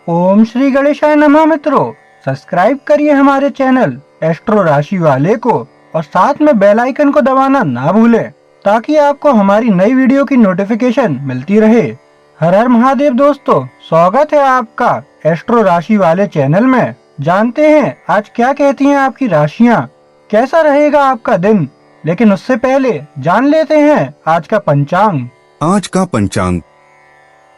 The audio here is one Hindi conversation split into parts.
ओम श्री गणेशाय नमः। मित्रों, सब्सक्राइब करिए हमारे चैनल एस्ट्रो राशि वाले को और साथ में बेल आइकन को दबाना ना भूलें ताकि आपको हमारी नई वीडियो की नोटिफिकेशन मिलती रहे। हर हर महादेव दोस्तों, स्वागत है आपका एस्ट्रो राशि वाले चैनल में। जानते हैं आज क्या कहती हैं आपकी राशियां, कैसा रहेगा आपका दिन। लेकिन उससे पहले जान लेते हैं आज का पंचांग। आज का पंचांग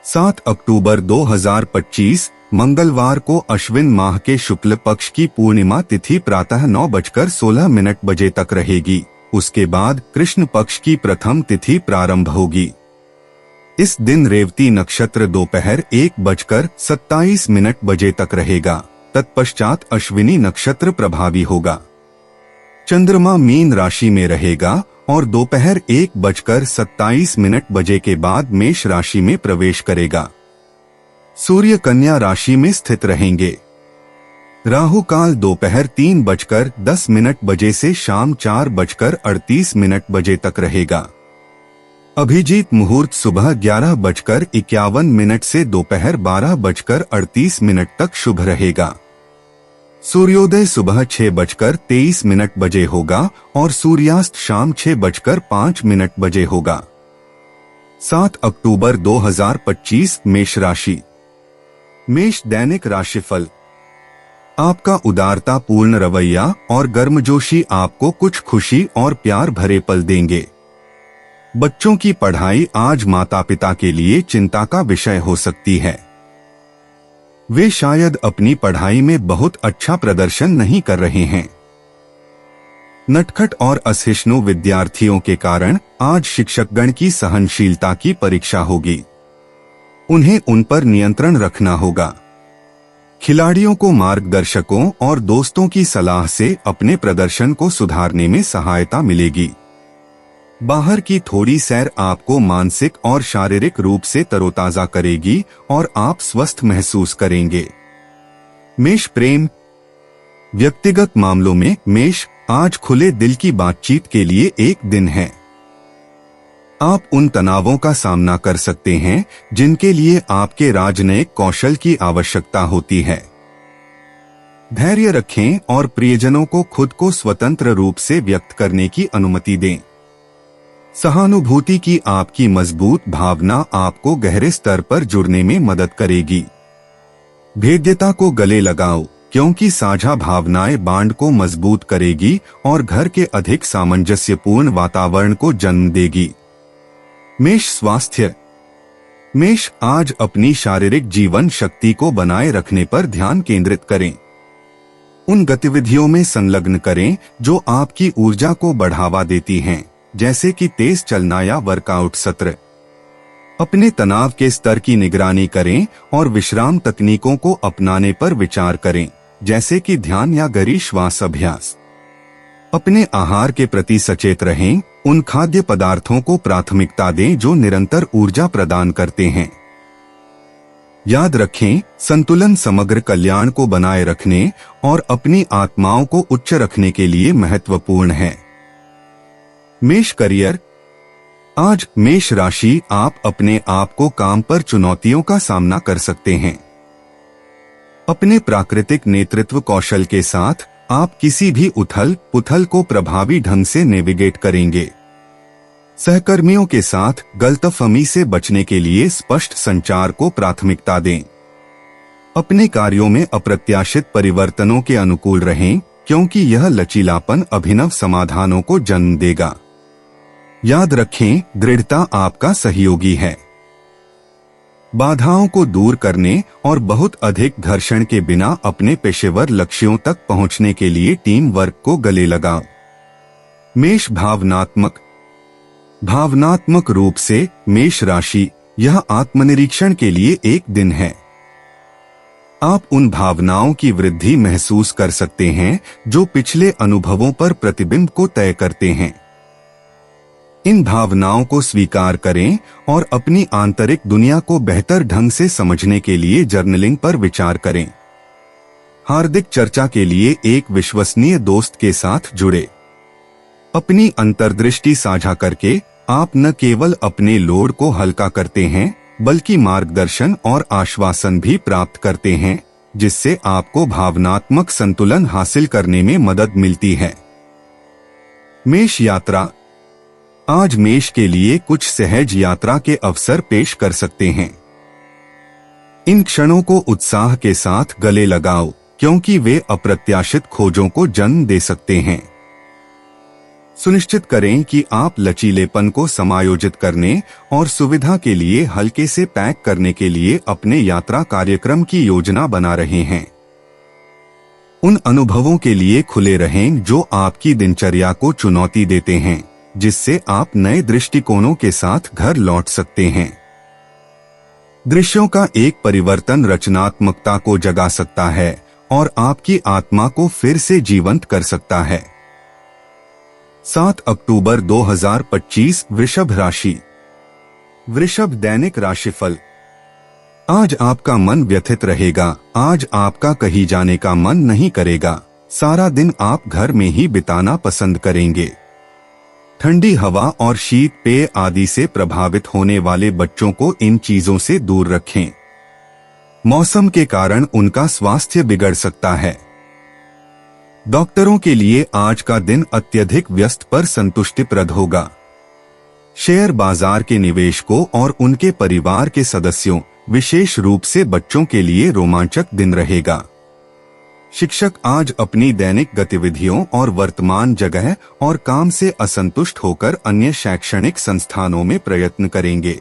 7 अक्टूबर 2025 मंगलवार को अश्विन माह के शुक्ल पक्ष की पूर्णिमा तिथि प्रातः 9:16 बजे तक रहेगी। उसके बाद कृष्ण पक्ष की प्रथम तिथि प्रारंभ होगी। इस दिन रेवती नक्षत्र दोपहर 1:27 बजे तक रहेगा। तत्पश्चात अश्विनी नक्षत्र प्रभावी होगा। चंद्रमा मीन राशि में रहेगा और दोपहर 1:27 बजे के बाद मेष राशि में प्रवेश करेगा। सूर्य कन्या राशि में स्थित रहेंगे। राहु काल दोपहर 3:10 बजे से शाम 4:38 बजे तक रहेगा। अभिजीत मुहूर्त सुबह 11:51 से दोपहर 12:38 तक शुभ रहेगा। सूर्योदय सुबह 6:23 बजे होगा और सूर्यास्त शाम 6:05 बजे होगा। 7 अक्टूबर 2025 मेष राशि। मेष दैनिक राशिफल। आपका उदारता पूर्ण रवैया और गर्मजोशी आपको कुछ खुशी और प्यार भरे पल देंगे। बच्चों की पढ़ाई आज माता पिता के लिए चिंता का विषय हो सकती है। वे शायद अपनी पढ़ाई में बहुत अच्छा प्रदर्शन नहीं कर रहे हैं। नटखट और असहिष्णु विद्यार्थियों के कारण आज शिक्षकगण की सहनशीलता की परीक्षा होगी। उन्हें उन पर नियंत्रण रखना होगा। खिलाड़ियों को मार्गदर्शकों और दोस्तों की सलाह से अपने प्रदर्शन को सुधारने में सहायता मिलेगी। बाहर की थोड़ी सैर आपको मानसिक और शारीरिक रूप से तरोताजा करेगी और आप स्वस्थ महसूस करेंगे। मेष प्रेम। व्यक्तिगत मामलों में मेष आज खुले दिल की बातचीत के लिए एक दिन है। आप उन तनावों का सामना कर सकते हैं जिनके लिए आपके राजनयिक कौशल की आवश्यकता होती है। धैर्य रखें और प्रियजनों को खुद को स्वतंत्र रूप से व्यक्त करने की अनुमति दें। सहानुभूति की आपकी मजबूत भावना आपको गहरे स्तर पर जुड़ने में मदद करेगी। भेद्यता को गले लगाओ क्योंकि साझा भावनाएं बांड को मजबूत करेगी और घर के अधिक सामंजस्यपूर्ण वातावरण को जन्म देगी। मेष स्वास्थ्य। मेष आज अपनी शारीरिक जीवन शक्ति को बनाए रखने पर ध्यान केंद्रित करें। उन गतिविधियों में संलग्न करें जो आपकी ऊर्जा को बढ़ावा देती हैं, जैसे कि तेज चलना या वर्कआउट सत्र। अपने तनाव के स्तर की निगरानी करें और विश्राम तकनीकों को अपनाने पर विचार करें, जैसे कि ध्यान या गहरी श्वास अभ्यास। अपने आहार के प्रति सचेत रहें। उन खाद्य पदार्थों को प्राथमिकता दें जो निरंतर ऊर्जा प्रदान करते हैं। याद रखें, संतुलन समग्र कल्याण को बनाए रखने और अपनी आत्माओं को उच्च रखने के लिए महत्वपूर्ण है। मेष करियर। आज मेष राशि आप अपने आप को काम पर चुनौतियों का सामना कर सकते हैं। अपने प्राकृतिक नेतृत्व कौशल के साथ आप किसी भी उथल पुथल को प्रभावी ढंग से नेविगेट करेंगे। सहकर्मियों के साथ गलतफहमी से बचने के लिए स्पष्ट संचार को प्राथमिकता दें। अपने कार्यों में अप्रत्याशित परिवर्तनों के अनुकूल रहें क्योंकि यह लचीलापन अभिनव समाधानों को जन्म देगा। याद रखें, दृढ़ता आपका सहयोगी है। बाधाओं को दूर करने और बहुत अधिक घर्षण के बिना अपने पेशेवर लक्ष्यों तक पहुंचने के लिए टीम वर्क को गले लगाओ। मेष भावनात्मक रूप से मेष राशि, यह आत्मनिरीक्षण के लिए एक दिन है। आप उन भावनाओं की वृद्धि महसूस कर सकते हैं जो पिछले अनुभवों पर प्रतिबिंब को तय करते हैं। इन भावनाओं को स्वीकार करें और अपनी आंतरिक दुनिया को बेहतर ढंग से समझने के लिए जर्नलिंग पर विचार करें। हार्दिक चर्चा के लिए एक विश्वसनीय दोस्त के साथ जुड़े। अपनी अंतर्दृष्टि साझा करके आप न केवल अपने लोड को हल्का करते हैं बल्कि मार्गदर्शन और आश्वासन भी प्राप्त करते हैं, जिससे आपको भावनात्मक संतुलन हासिल करने में मदद मिलती है। मेष यात्रा। आज मेष के लिए कुछ सहज यात्रा के अवसर पेश कर सकते हैं। इन क्षणों को उत्साह के साथ गले लगाओ, क्योंकि वे अप्रत्याशित खोजों को जन्म दे सकते हैं। सुनिश्चित करें कि आप लचीलेपन को समायोजित करने और सुविधा के लिए हल्के से पैक करने के लिए अपने यात्रा कार्यक्रम की योजना बना रहे हैं। उन अनुभवों के लिए खुले रहें जो आपकी दिनचर्या को चुनौती देते हैं, जिससे आप नए दृष्टिकोणों के साथ घर लौट सकते हैं। दृश्यों का एक परिवर्तन रचनात्मकता को जगा सकता है और आपकी आत्मा को फिर से जीवंत कर सकता है। 7 अक्टूबर 2025 वृषभ राशि। वृषभ दैनिक राशिफल। आज आपका मन व्यथित रहेगा। आज आपका कहीं जाने का मन नहीं करेगा। सारा दिन आप घर में ही बिताना पसंद करेंगे। ठंडी हवा और शीत पेय आदि से प्रभावित होने वाले बच्चों को इन चीजों से दूर रखें। मौसम के कारण उनका स्वास्थ्य बिगड़ सकता है। डॉक्टरों के लिए आज का दिन अत्यधिक व्यस्त पर संतुष्टिप्रद होगा। शेयर बाजार के निवेशकों और उनके परिवार के सदस्यों, विशेष रूप से बच्चों के लिए रोमांचक दिन रहेगा। शिक्षक आज अपनी दैनिक गतिविधियों और वर्तमान जगह और काम से असंतुष्ट होकर अन्य शैक्षणिक संस्थानों में प्रयत्न करेंगे।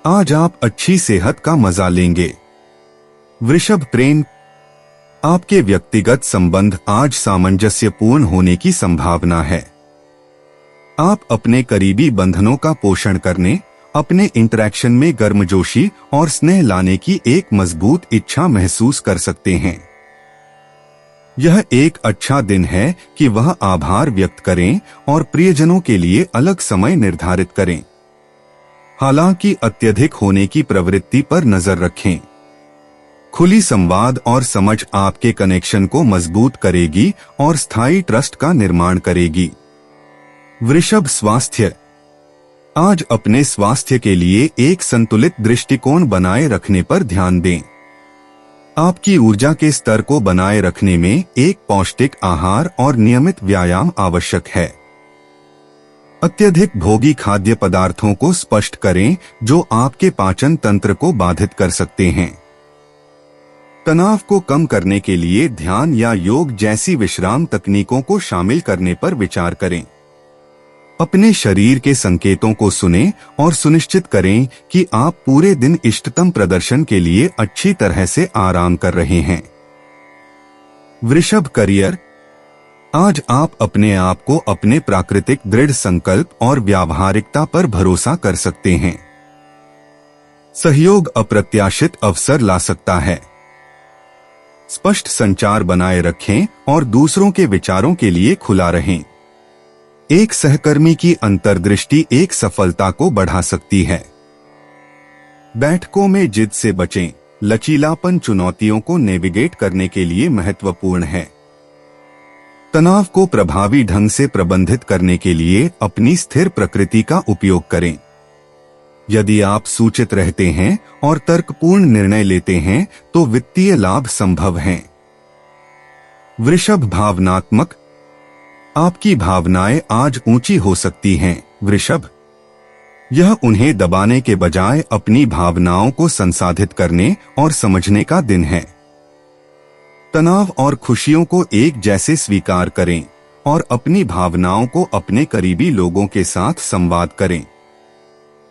आज आप अच्छी सेहत का मजा लेंगे। वृषभ प्रेम। आपके व्यक्तिगत संबंध आज सामंजस्यपूर्ण होने की संभावना है। आप अपने करीबी बंधनों का पोषण करने, अपने इंटरैक्शन में गर्मजोशी और स्नेह लाने की एक मजबूत इच्छा महसूस कर सकते हैं। यह एक अच्छा दिन है कि वह आभार व्यक्त करें और प्रियजनों के लिए अलग समय निर्धारित करें। हालांकि अत्यधिक होने की प्रवृत्ति पर नजर रखें। खुली संवाद और समझ आपके कनेक्शन को मजबूत करेगी और स्थायी ट्रस्ट का निर्माण करेगी। वृषभ स्वास्थ्य। आज अपने स्वास्थ्य के लिए एक संतुलित दृष्टिकोण बनाए रखने पर ध्यान दें। आपकी ऊर्जा के स्तर को बनाए रखने में एक पौष्टिक आहार और नियमित व्यायाम आवश्यक है। अत्यधिक भोगी खाद्य पदार्थों को स्पष्ट करें जो आपके पाचन तंत्र को बाधित कर सकते हैं। तनाव को कम करने के लिए ध्यान या योग जैसी विश्राम तकनीकों को शामिल करने पर विचार करें। अपने शरीर के संकेतों को सुनें और सुनिश्चित करें कि आप पूरे दिन इष्टतम प्रदर्शन के लिए अच्छी तरह से आराम कर रहे हैं। वृषभ करियर। आज आप अपने आप को अपने प्राकृतिक दृढ़ संकल्प और व्यावहारिकता पर भरोसा कर सकते हैं। सहयोग अप्रत्याशित अवसर ला सकता है। स्पष्ट संचार बनाए रखें और दूसरों के विचारों के लिए खुला रहें। एक सहकर्मी की अंतर्दृष्टि एक सफलता को बढ़ा सकती है। बैठकों में जिद से बचें। लचीलापन चुनौतियों को नेविगेट करने के लिए महत्वपूर्ण है। तनाव को प्रभावी ढंग से प्रबंधित करने के लिए अपनी स्थिर प्रकृति का उपयोग करें। यदि आप सूचित रहते हैं और तर्कपूर्ण निर्णय लेते हैं तो वित्तीय लाभ संभव हैं। वृषभ भावनात्मक। आपकी भावनाएं आज ऊंची हो सकती हैं। वृषभ, यह उन्हें दबाने के बजाय अपनी भावनाओं को संसाधित करने और समझने का दिन है। तनाव और खुशियों को एक जैसे स्वीकार करें और अपनी भावनाओं को अपने करीबी लोगों के साथ संवाद करें।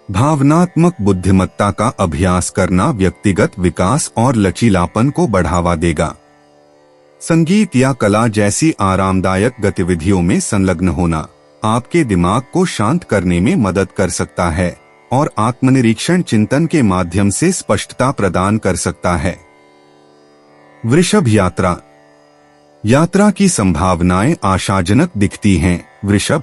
भावनात्मक बुद्धिमत्ता का अभ्यास करना व्यक्तिगत विकास और लचीलापन को बढ़ावा देगा। संगीत या कला जैसी आरामदायक गतिविधियों में संलग्न होना आपके दिमाग को शांत करने में मदद कर सकता है और आत्मनिरीक्षण चिंतन के माध्यम से स्पष्टता प्रदान कर सकता है। वृषभ यात्रा। यात्रा की संभावनाएं आशाजनक दिखती हैं। वृषभ,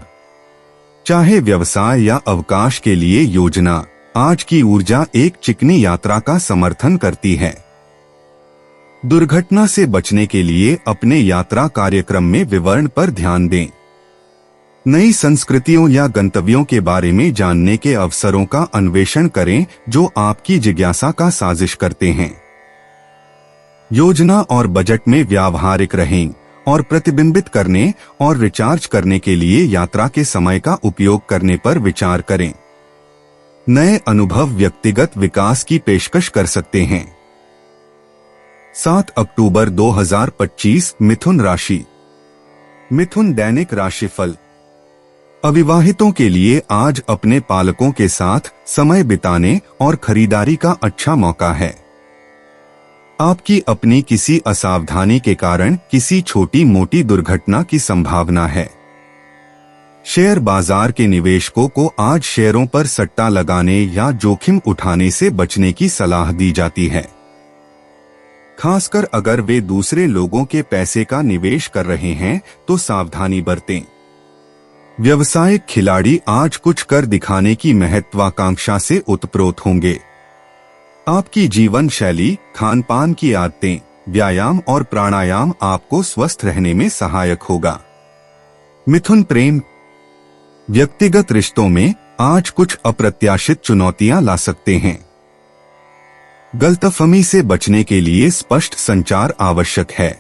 चाहे व्यवसाय या अवकाश के लिए योजना, आज की ऊर्जा एक चिकनी यात्रा का समर्थन करती है। दुर्घटना से बचने के लिए अपने यात्रा कार्यक्रम में विवरण पर ध्यान दें। नई संस्कृतियों या गंतव्यों के बारे में जानने के अवसरों का अन्वेषण करें जो आपकी जिज्ञासा का साजिश करते हैं। योजना और बजट में व्यावहारिक रहें और प्रतिबिंबित करने और रिचार्ज करने के लिए यात्रा के समय का उपयोग करने पर विचार करें। नए अनुभव व्यक्तिगत विकास की पेशकश कर सकते हैं। 7 अक्टूबर 2025 मिथुन राशि। मिथुन दैनिक राशिफल। अविवाहितों के लिए आज अपने पालकों के साथ समय बिताने और खरीदारी का अच्छा मौका है। आपकी अपनी किसी असावधानी के कारण किसी छोटी मोटी दुर्घटना की संभावना है। शेयर बाजार के निवेशकों को आज शेयरों पर सट्टा लगाने या जोखिम उठाने से बचने की सलाह दी जाती है, खासकर अगर वे दूसरे लोगों के पैसे का निवेश कर रहे हैं तो सावधानी बरतें। व्यवसायिक खिलाड़ी आज कुछ कर दिखाने की महत्वाकांक्षा से उत्प्रोत होंगे। आपकी जीवन शैली, खान पान की आदतें, व्यायाम और प्राणायाम आपको स्वस्थ रहने में सहायक होगा। मिथुन प्रेम। व्यक्तिगत रिश्तों में आज कुछ अप्रत्याशित चुनौतियां ला सकते हैं। गलतफहमी से बचने के लिए स्पष्ट संचार आवश्यक है।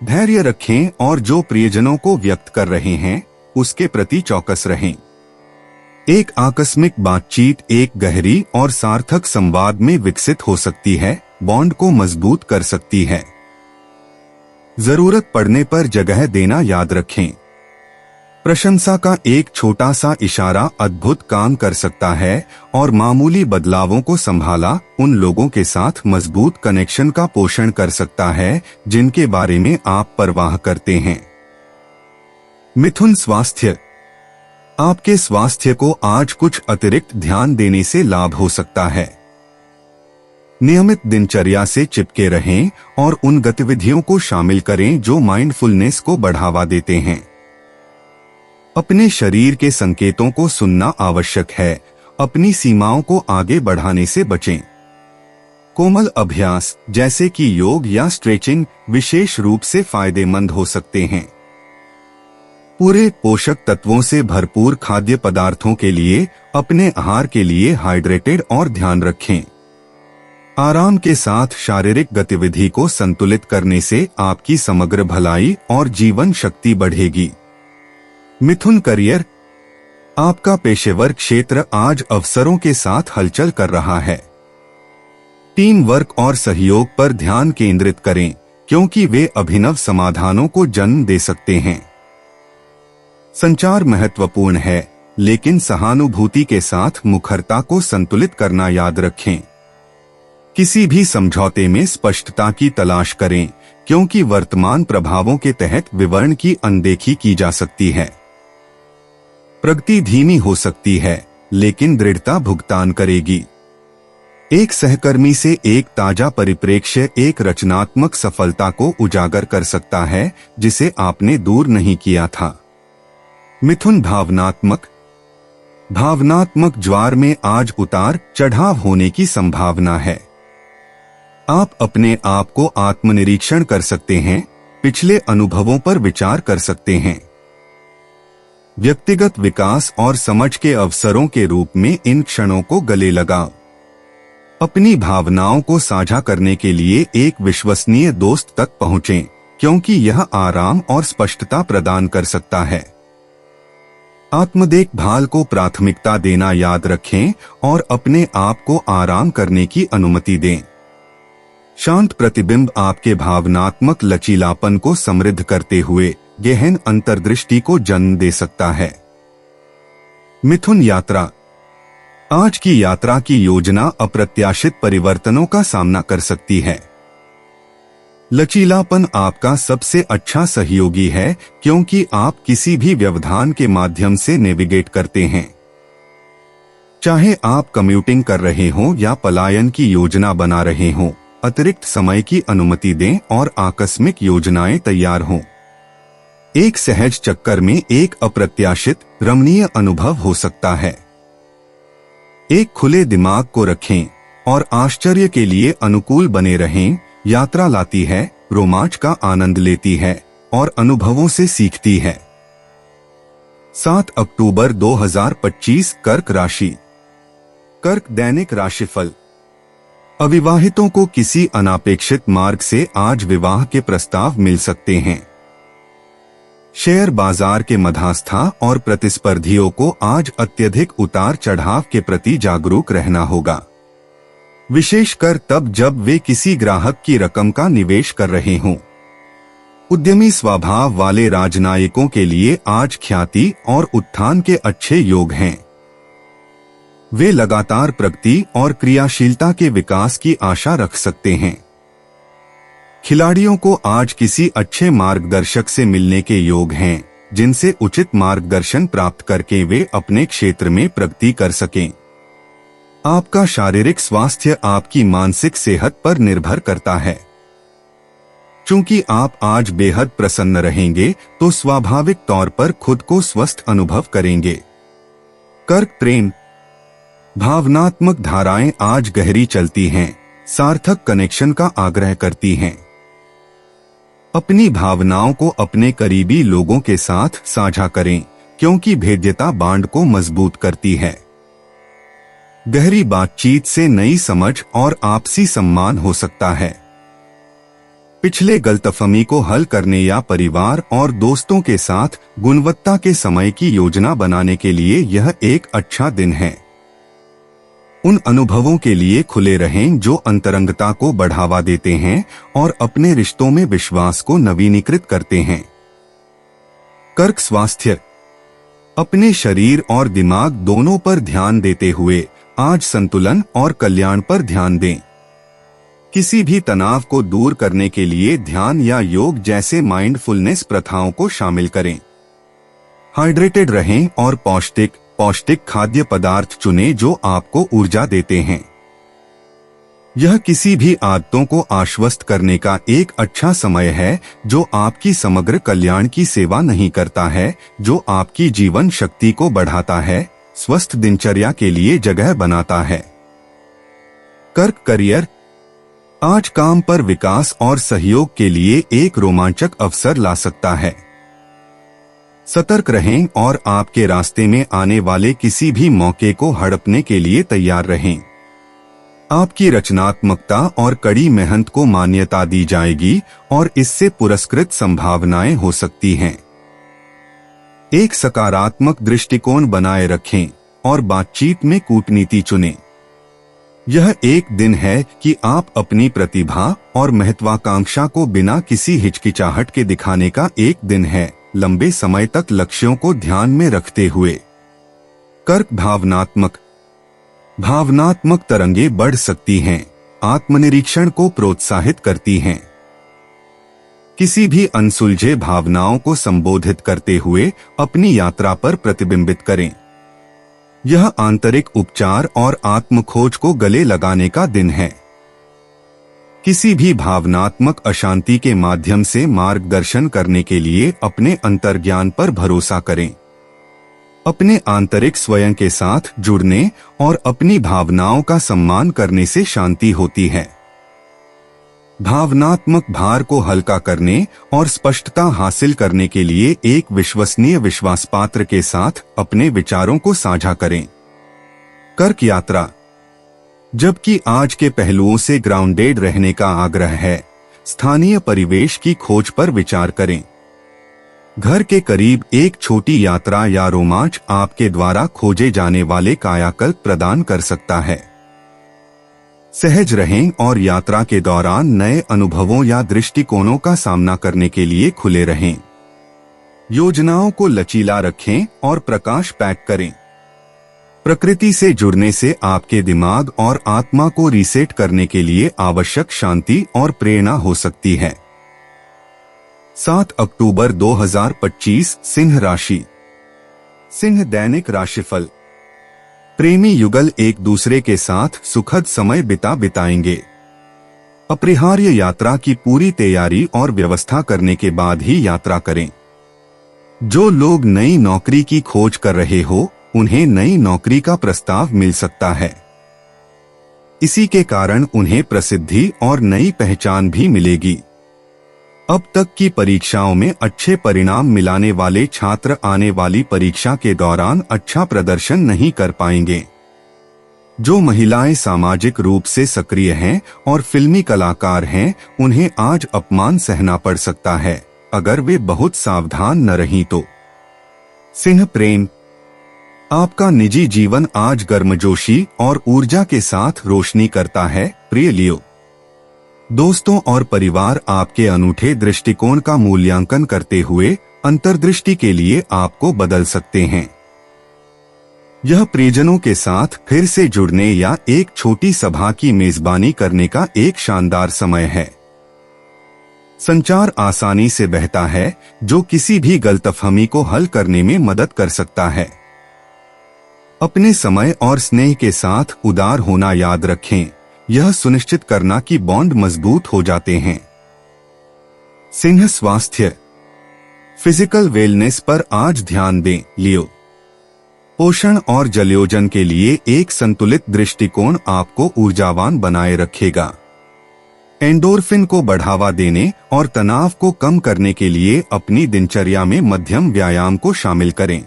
धैर्य रखें और जो प्रियजनों को व्यक्त कर रहे हैं उसके प्रति चौकस रहें। एक आकस्मिक बातचीत एक गहरी और सार्थक संवाद में विकसित हो सकती है, बॉन्ड को मजबूत कर सकती है। जरूरत पड़ने पर जगह देना याद रखें। प्रशंसा का एक छोटा सा इशारा अद्भुत काम कर सकता है और मामूली बदलावों को संभाला उन लोगों के साथ मजबूत कनेक्शन का पोषण कर सकता है जिनके बारे में आप परवाह करते हैं। मिथुन स्वास्थ्य। आपके स्वास्थ्य को आज कुछ अतिरिक्त ध्यान देने से लाभ हो सकता है। नियमित दिनचर्या से चिपके रहें और उन गतिविधियों को शामिल करें जो माइंडफुलनेस को बढ़ावा देते हैं। अपने शरीर के संकेतों को सुनना आवश्यक है, अपनी सीमाओं को आगे बढ़ाने से बचें। कोमल अभ्यास जैसे कि योग या स्ट्रेचिंग विशेष रूप से फायदेमंद हो सकते हैं। पूरे पोषक तत्वों से भरपूर खाद्य पदार्थों के लिए अपने आहार के लिए हाइड्रेटेड और ध्यान रखें। आराम के साथ शारीरिक गतिविधि को संतुलित करने से आपकी समग्र भलाई और जीवन शक्ति बढ़ेगी। मिथुन करियर। आपका पेशेवर क्षेत्र आज अवसरों के साथ हलचल कर रहा है। टीम वर्क और सहयोग पर ध्यान केंद्रित करें क्योंकि वे अभिनव समाधानों को जन्म दे सकते हैं। संचार महत्वपूर्ण है, लेकिन सहानुभूति के साथ मुखरता को संतुलित करना याद रखें। किसी भी समझौते में स्पष्टता की तलाश करें क्योंकि वर्तमान प्रभावों के तहत विवरण की अनदेखी की जा सकती है। प्रगति धीमी हो सकती है, लेकिन दृढ़ता भुगतान करेगी। एक सहकर्मी से एक ताजा परिप्रेक्ष्य एक रचनात्मक सफलता को उजागर कर सकता है जिसे आपने दूर नहीं किया था। मिथुन भावनात्मक ज्वार में आज उतार चढ़ाव होने की संभावना है। आप अपने आप को आत्मनिरीक्षण कर सकते हैं, पिछले अनुभवों पर विचार कर सकते हैं। व्यक्तिगत विकास और समझ के अवसरों के रूप में इन क्षणों को गले लगाओ। अपनी भावनाओं को साझा करने के लिए एक विश्वसनीय दोस्त तक पहुंचें क्योंकि यह आराम और स्पष्टता प्रदान कर सकता है। आत्मदेखभाल को प्राथमिकता देना याद रखें और अपने आप को आराम करने की अनुमति दें। शांत प्रतिबिंब आपके भावनात्मक लचीलापन को समृद्ध करते हुए गहन अंतर्दृष्टि को जन्म दे सकता है। मिथुन यात्रा। आज की यात्रा की योजना अप्रत्याशित परिवर्तनों का सामना कर सकती है। लचीलापन आपका सबसे अच्छा सहयोगी है क्योंकि आप किसी भी व्यवधान के माध्यम से नेविगेट करते हैं। चाहे आप कम्यूटिंग कर रहे हों या पलायन की योजना बना रहे हों, अतिरिक्त समय की अनुमति दें और आकस्मिक योजनाएं तैयार हों। एक सहज चक्कर में एक अप्रत्याशित रमणीय अनुभव हो सकता है। एक खुले दिमाग को रखें और आश्चर्य के लिए अनुकूल बने रहें। यात्रा लाती है, रोमांच का आनंद लेती है और अनुभवों से सीखती है। 7 अक्टूबर 2025 कर्क राशि। कर्क दैनिक राशिफल। अविवाहितों को किसी अनापेक्षित मार्ग से आज विवाह के प्रस्ताव मिल सकते हैं। शेयर बाजार के मध्यस्थों और प्रतिस्पर्धियों को आज अत्यधिक उतार चढ़ाव के प्रति जागरूक रहना होगा, विशेषकर तब जब वे किसी ग्राहक की रकम का निवेश कर रहे हों। उद्यमी स्वभाव वाले राजनयिकों के लिए आज ख्याति और उत्थान के अच्छे योग हैं। वे लगातार प्रगति और क्रियाशीलता के विकास की आशा रख सकते हैं। खिलाड़ियों को आज किसी अच्छे मार्गदर्शक से मिलने के योग हैं, जिनसे उचित मार्गदर्शन प्राप्त करके वे अपने क्षेत्र में प्रगति कर सकें। आपका शारीरिक स्वास्थ्य आपकी मानसिक सेहत पर निर्भर करता है। चूंकि आप आज बेहद प्रसन्न रहेंगे, तो स्वाभाविक तौर पर खुद को स्वस्थ अनुभव करेंगे। कर्क प्रेम। भावनात्मक धाराएं आज गहरी चलती हैं, सार्थक कनेक्शन का आग्रह करती हैं। अपनी भावनाओं को अपने करीबी लोगों के साथ साझा करें, क्योंकि भेद्यता बांड को मजबूत करती है। गहरी बातचीत से नई समझ और आपसी सम्मान हो सकता है। पिछले गलतफहमी को हल करने या परिवार और दोस्तों के साथ गुणवत्ता के समय की योजना बनाने के लिए यह एक अच्छा दिन है। उन अनुभवों के लिए खुले रहें जो अंतरंगता को बढ़ावा देते हैं और अपने रिश्तों में विश्वास को नवीनीकृत करते हैं। कर्क स्वास्थ्य। अपने शरीर और दिमाग दोनों पर ध्यान देते हुए आज संतुलन और कल्याण पर ध्यान दें। किसी भी तनाव को दूर करने के लिए ध्यान या योग जैसे माइंडफुलनेस प्रथाओं को शामिल करें। हाइड्रेटेड रहें और पौष्टिक खाद्य पदार्थ चुनें जो आपको ऊर्जा देते हैं। यह किसी भी आदतों को आश्वस्त करने का एक अच्छा समय है जो आपकी समग्र कल्याण की सेवा नहीं करता है, जो आपकी जीवन शक्ति को बढ़ाता है, स्वस्थ दिनचर्या के लिए जगह बनाता है। कर्क करियर। आज काम पर विकास और सहयोग के लिए एक रोमांचक अवसर ला सकता है। सतर्क रहें और आपके रास्ते में आने वाले किसी भी मौके को हड़पने के लिए तैयार रहें। आपकी रचनात्मकता और कड़ी मेहनत को मान्यता दी जाएगी और इससे पुरस्कृत संभावनाएं हो सकती हैं। एक सकारात्मक दृष्टिकोण बनाए रखें और बातचीत में कूटनीति चुनें। यह एक दिन है कि आप अपनी प्रतिभा और महत्वाकांक्षा को बिना किसी हिचकिचाहट के दिखाने का एक दिन है, लंबे समय तक लक्ष्यों को ध्यान में रखते हुए। कर्क भावनात्मक तरंगें बढ़ सकती हैं, आत्मनिरीक्षण को प्रोत्साहित करती हैं। किसी भी अनसुलझे भावनाओं को संबोधित करते हुए अपनी यात्रा पर प्रतिबिंबित करें। यह आंतरिक उपचार और आत्मखोज को गले लगाने का दिन है। किसी भी भावनात्मक अशांति के माध्यम से मार्गदर्शन करने के लिए अपने अंतर्ज्ञान पर भरोसा करें। अपने आंतरिक स्वयं के साथ जुड़ने और अपनी भावनाओं का सम्मान करने से शांति होती है। भावनात्मक भार को हल्का करने और स्पष्टता हासिल करने के लिए एक विश्वसनीय विश्वासपात्र के साथ अपने विचारों को साझा करें। कर्क यात्रा। जबकि आज के पहलुओं से ग्राउंडेड रहने का आग्रह है, स्थानीय परिवेश की खोज पर विचार करें। घर के करीब एक छोटी यात्रा या रोमांच आपके द्वारा खोजे जाने वाले कायाकल्प प्रदान कर सकता है। सहज रहें और यात्रा के दौरान नए अनुभवों या दृष्टिकोणों का सामना करने के लिए खुले रहें। योजनाओं को लचीला रखें और प्रकाश पैक करें। प्रकृति से जुड़ने से आपके दिमाग और आत्मा को रीसेट करने के लिए आवश्यक शांति और प्रेरणा हो सकती है। 7 अक्टूबर 2025 सिंह राशि। सिंह दैनिक राशिफल। प्रेमी युगल एक दूसरे के साथ सुखद समय बिताएंगे। अपरिहार्य यात्रा की पूरी तैयारी और व्यवस्था करने के बाद ही यात्रा करें। जो लोग नई नौकरी की खोज कर रहे हो, उन्हें नई नौकरी का प्रस्ताव मिल सकता है। इसी के कारण उन्हें प्रसिद्धि और नई पहचान भी मिलेगी। अब तक की परीक्षाओं में अच्छे परिणाम मिलाने वाले छात्र आने वाली परीक्षा के दौरान अच्छा प्रदर्शन नहीं कर पाएंगे। जो महिलाएं सामाजिक रूप से सक्रिय हैं और फिल्मी कलाकार हैं, उन्हें आज अपमान सहना पड़ सकता है अगर वे बहुत सावधान न रहीं तो। सिंह प्रेम, आपका निजी जीवन आज गर्मजोशी और ऊर्जा के साथ रोशनी करता है। प्रिय लियो, दोस्तों और परिवार आपके अनूठे दृष्टिकोण का मूल्यांकन करते हुए अंतर्दृष्टि के लिए आपको बदल सकते हैं। यह परिजनों के साथ फिर से जुड़ने या एक छोटी सभा की मेजबानी करने का एक शानदार समय है। संचार आसानी से बहता है, जो किसी भी गलतफहमी को हल करने में मदद कर सकता है। अपने समय और स्नेह के साथ उदार होना याद रखें, यह सुनिश्चित करना कि बॉन्ड मजबूत हो जाते हैं। सिंह स्वास्थ्य, फिजिकल वेलनेस पर आज ध्यान दें। लियो, पोषण और जलयोजन के लिए एक संतुलित दृष्टिकोण आपको ऊर्जावान बनाए रखेगा। एंडोर्फिन को बढ़ावा देने और तनाव को कम करने के लिए अपनी दिनचर्या में मध्यम व्यायाम को शामिल करें।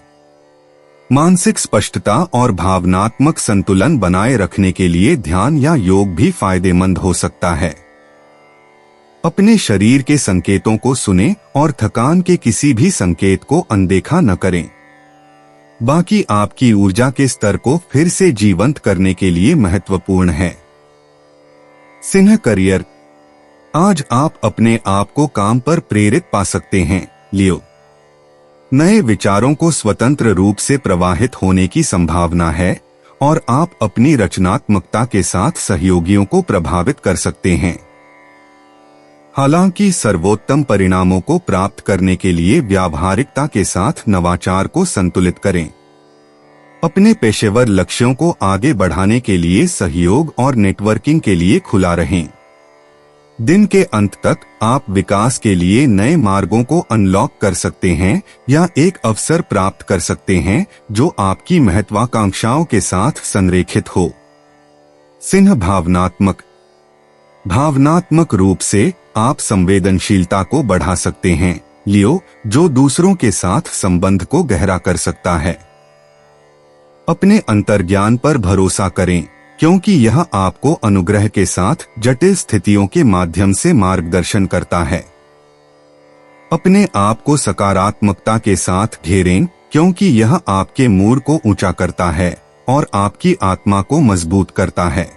मानसिक स्पष्टता और भावनात्मक संतुलन बनाए रखने के लिए ध्यान या योग भी फायदेमंद हो सकता है। अपने शरीर के संकेतों को सुनें और थकान के किसी भी संकेत को अनदेखा न करें। बाकी आपकी ऊर्जा के स्तर को फिर से जीवंत करने के लिए महत्वपूर्ण है। सिंह करियर, आज आप अपने आप को काम पर प्रेरित पा सकते हैं। लियो, नए विचारों को स्वतंत्र रूप से प्रवाहित होने की संभावना है और आप अपनी रचनात्मकता के साथ सहयोगियों को प्रभावित कर सकते हैं। हालांकि सर्वोत्तम परिणामों को प्राप्त करने के लिए व्यावहारिकता के साथ नवाचार को संतुलित करें। अपने पेशेवर लक्ष्यों को आगे बढ़ाने के लिए सहयोग और नेटवर्किंग के लिए खुला रहें। दिन के अंत तक आप विकास के लिए नए मार्गों को अनलॉक कर सकते हैं या एक अवसर प्राप्त कर सकते हैं जो आपकी महत्वाकांक्षाओं के साथ संरेखित हो। सिंह भावनात्मक रूप से आप संवेदनशीलता को बढ़ा सकते हैं। लियो, जो दूसरों के साथ संबंध को गहरा कर सकता है। अपने अंतर्ज्ञान पर भरोसा करें, क्योंकि यह आपको अनुग्रह के साथ जटिल स्थितियों के माध्यम से मार्गदर्शन करता है। अपने आप को सकारात्मकता के साथ घेरें, क्योंकि यह आपके मूड को ऊंचा करता है और आपकी आत्मा को मजबूत करता है।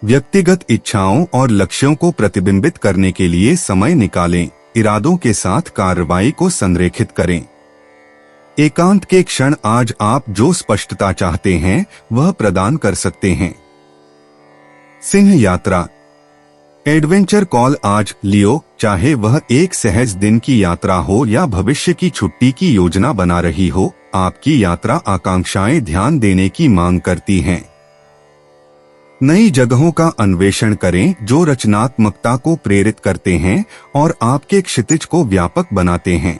व्यक्तिगत इच्छाओं और लक्ष्यों को प्रतिबिंबित करने के लिए समय निकालें, इरादों के साथ कार्रवाई को संरेखित करें। एकांत के क्षण आज आप जो स्पष्टता चाहते हैं वह प्रदान कर सकते हैं। सिंह यात्रा, एडवेंचर कॉल आज। लियो, चाहे वह एक सहज दिन की यात्रा हो या भविष्य की छुट्टी की योजना बना रही हो, आपकी यात्रा आकांक्षाएं ध्यान देने की मांग करती हैं। नई जगहों का अन्वेषण करें जो रचनात्मकता को प्रेरित करते हैं और आपके क्षितिज को व्यापक बनाते हैं।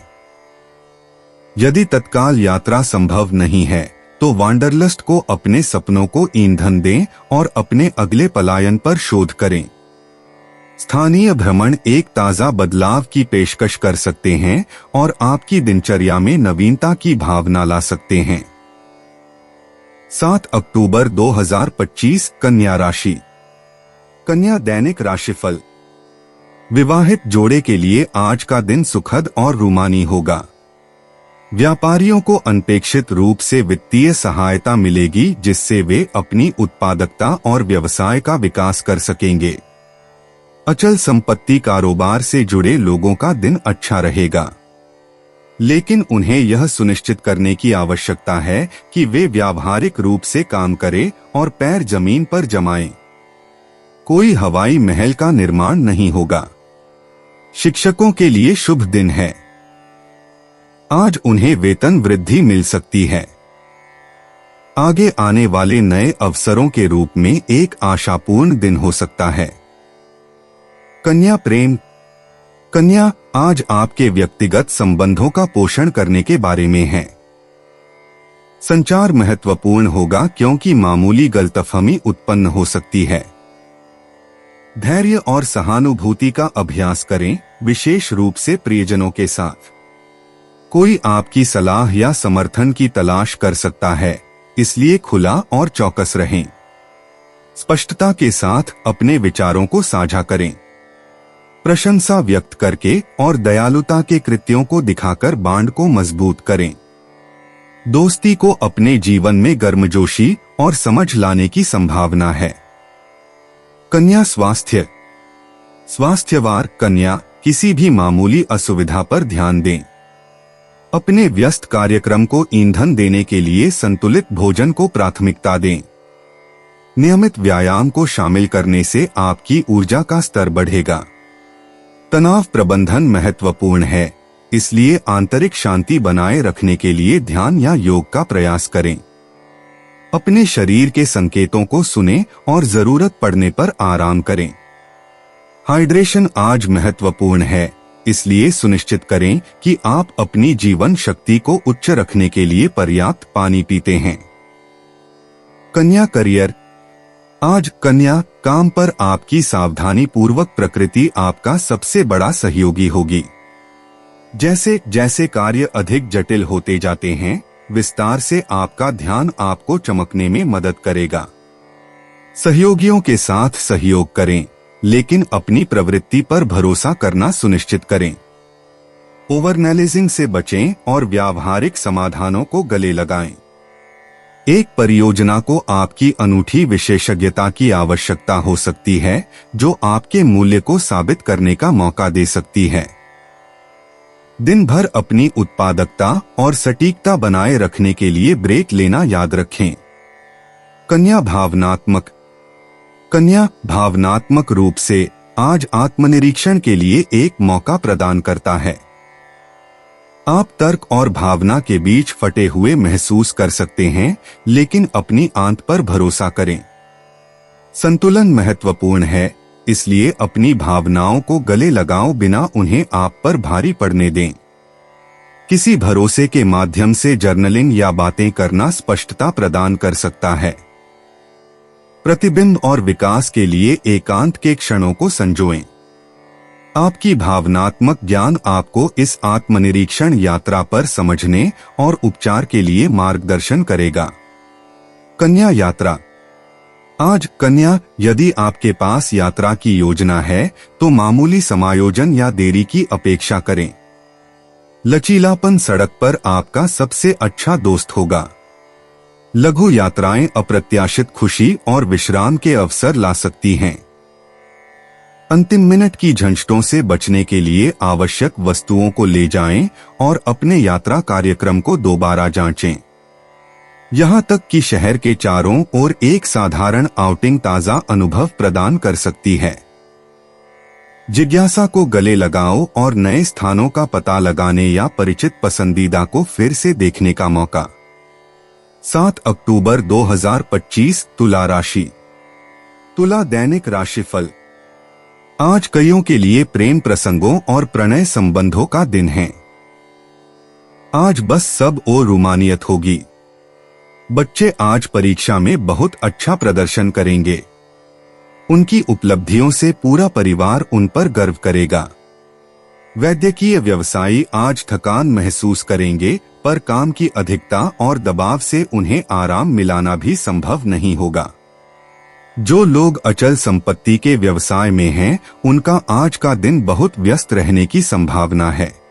यदि तत्काल यात्रा संभव नहीं है तो वांडरलस्ट को अपने सपनों को ईंधन दें और अपने अगले पलायन पर शोध करें। स्थानीय भ्रमण एक ताजा बदलाव की पेशकश कर सकते हैं और आपकी दिनचर्या में नवीनता की भावना ला सकते हैं। 7 अक्टूबर 2025 कन्या राशि। कन्या दैनिक राशिफल। विवाहित जोड़े के लिए आज का दिन सुखद और रूमानी होगा। व्यापारियों को अनपेक्षित रूप से वित्तीय सहायता मिलेगी जिससे वे अपनी उत्पादकता और व्यवसाय का विकास कर सकेंगे। अचल संपत्ति कारोबार से जुड़े लोगों का दिन अच्छा रहेगा, लेकिन उन्हें यह सुनिश्चित करने की आवश्यकता है कि वे व्यावहारिक रूप से काम करें और पैर जमीन पर जमाएं। कोई हवाई महल का निर्माण नहीं होगा। शिक्षकों के लिए शुभ दिन है। आज उन्हें वेतन वृद्धि मिल सकती है। आगे आने वाले नए अवसरों के रूप में एक आशापूर्ण दिन हो सकता है। कन्या प्रेम। कन्या, आज आपके व्यक्तिगत संबंधों का पोषण करने के बारे में है। संचार महत्वपूर्ण होगा क्योंकि मामूली गलतफहमी उत्पन्न हो सकती है। धैर्य और सहानुभूति का अभ्यास करें, विशेष रूप से प्रियजनों के साथ। कोई आपकी सलाह या समर्थन की तलाश कर सकता है, इसलिए खुला और चौकस रहें। स्पष्टता के साथ अपने विचारों को साझा करें। प्रशंसा व्यक्त करके और दयालुता के कृत्यों को दिखाकर बांड को मजबूत करें। दोस्ती को अपने जीवन में गर्मजोशी और समझ लाने की संभावना है। कन्या स्वास्थ्यवार कन्या किसी भी मामूली असुविधा पर ध्यान दें। अपने व्यस्त कार्यक्रम को ईंधन देने के लिए संतुलित भोजन को प्राथमिकता दें। नियमित व्यायाम को शामिल करने से आपकी ऊर्जा का स्तर बढ़ेगा। तनाव प्रबंधन महत्वपूर्ण है, इसलिए आंतरिक शांति बनाए रखने के लिए ध्यान या योग का प्रयास करें। अपने शरीर के संकेतों को सुनें और जरूरत पड़ने पर आराम करें। हाइड्रेशन आज महत्वपूर्ण है, इसलिए सुनिश्चित करें कि आप अपनी जीवन शक्ति को उच्च रखने के लिए पर्याप्त पानी पीते हैं। कन्या करियर। आज कन्या काम पर आपकी सावधानी पूर्वक प्रकृति आपका सबसे बड़ा सहयोगी होगी। जैसे जैसे कार्य अधिक जटिल होते जाते हैं, विस्तार से आपका ध्यान आपको चमकने में मदद करेगा। सहयोगियों के साथ सहयोग करें, लेकिन अपनी प्रवृत्ति पर भरोसा करना सुनिश्चित करें। ओवरएनालाइजिंग से बचें और व्यावहारिक समाधानों को गले लगाएं। एक परियोजना को आपकी अनूठी विशेषज्ञता की आवश्यकता हो सकती है, जो आपके मूल्य को साबित करने का मौका दे सकती है। दिन भर अपनी उत्पादकता और सटीकता बनाए रखने के लिए ब्रेक लेना याद रखें। कन्या भावनात्मक रूप से आज आत्मनिरीक्षण के लिए एक मौका प्रदान करता है। आप तर्क और भावना के बीच फटे हुए महसूस कर सकते हैं, लेकिन अपनी आंत पर भरोसा करें। संतुलन महत्वपूर्ण है, इसलिए अपनी भावनाओं को गले लगाओ बिना उन्हें आप पर भारी पड़ने दें। किसी भरोसे के माध्यम से जर्नलिंग या बातें करना स्पष्टता प्रदान कर सकता है। प्रतिबिंब और विकास के लिए एकांत के क्षणों को संजोएं। आपकी भावनात्मक ज्ञान आपको इस आत्मनिरीक्षण यात्रा पर समझने और उपचार के लिए मार्गदर्शन करेगा। कन्या यात्रा। आज कन्या, यदि आपके पास यात्रा की योजना है तो मामूली समायोजन या देरी की अपेक्षा करें। लचीलापन सड़क पर आपका सबसे अच्छा दोस्त होगा। लघु यात्राएं अप्रत्याशित खुशी और विश्राम के अवसर ला सकती हैं। अंतिम मिनट की झंझटों से बचने के लिए आवश्यक वस्तुओं को ले जाएं और अपने यात्रा कार्यक्रम को दोबारा जांचें। यहां तक कि शहर के चारों ओर एक साधारण आउटिंग ताजा अनुभव प्रदान कर सकती है। जिज्ञासा को गले लगाओ और नए स्थानों का पता लगाने या परिचित पसंदीदा को फिर से देखने का मौका। 7 अक्टूबर 2025 तुला राशि। तुला दैनिक राशिफल। आज कईयों के लिए प्रेम प्रसंगों और प्रणय संबंधों का दिन है। आज बस सब और रोमानियत होगी। बच्चे आज परीक्षा में बहुत अच्छा प्रदर्शन करेंगे। उनकी उपलब्धियों से पूरा परिवार उन पर गर्व करेगा। वैद्यकीय व्यवसायी आज थकान महसूस करेंगे, पर काम की अधिकता और दबाव से उन्हें आराम मिलाना भी संभव नहीं होगा। जो लोग अचल संपत्ति के व्यवसाय में हैं, उनका आज का दिन बहुत व्यस्त रहने की संभावना है।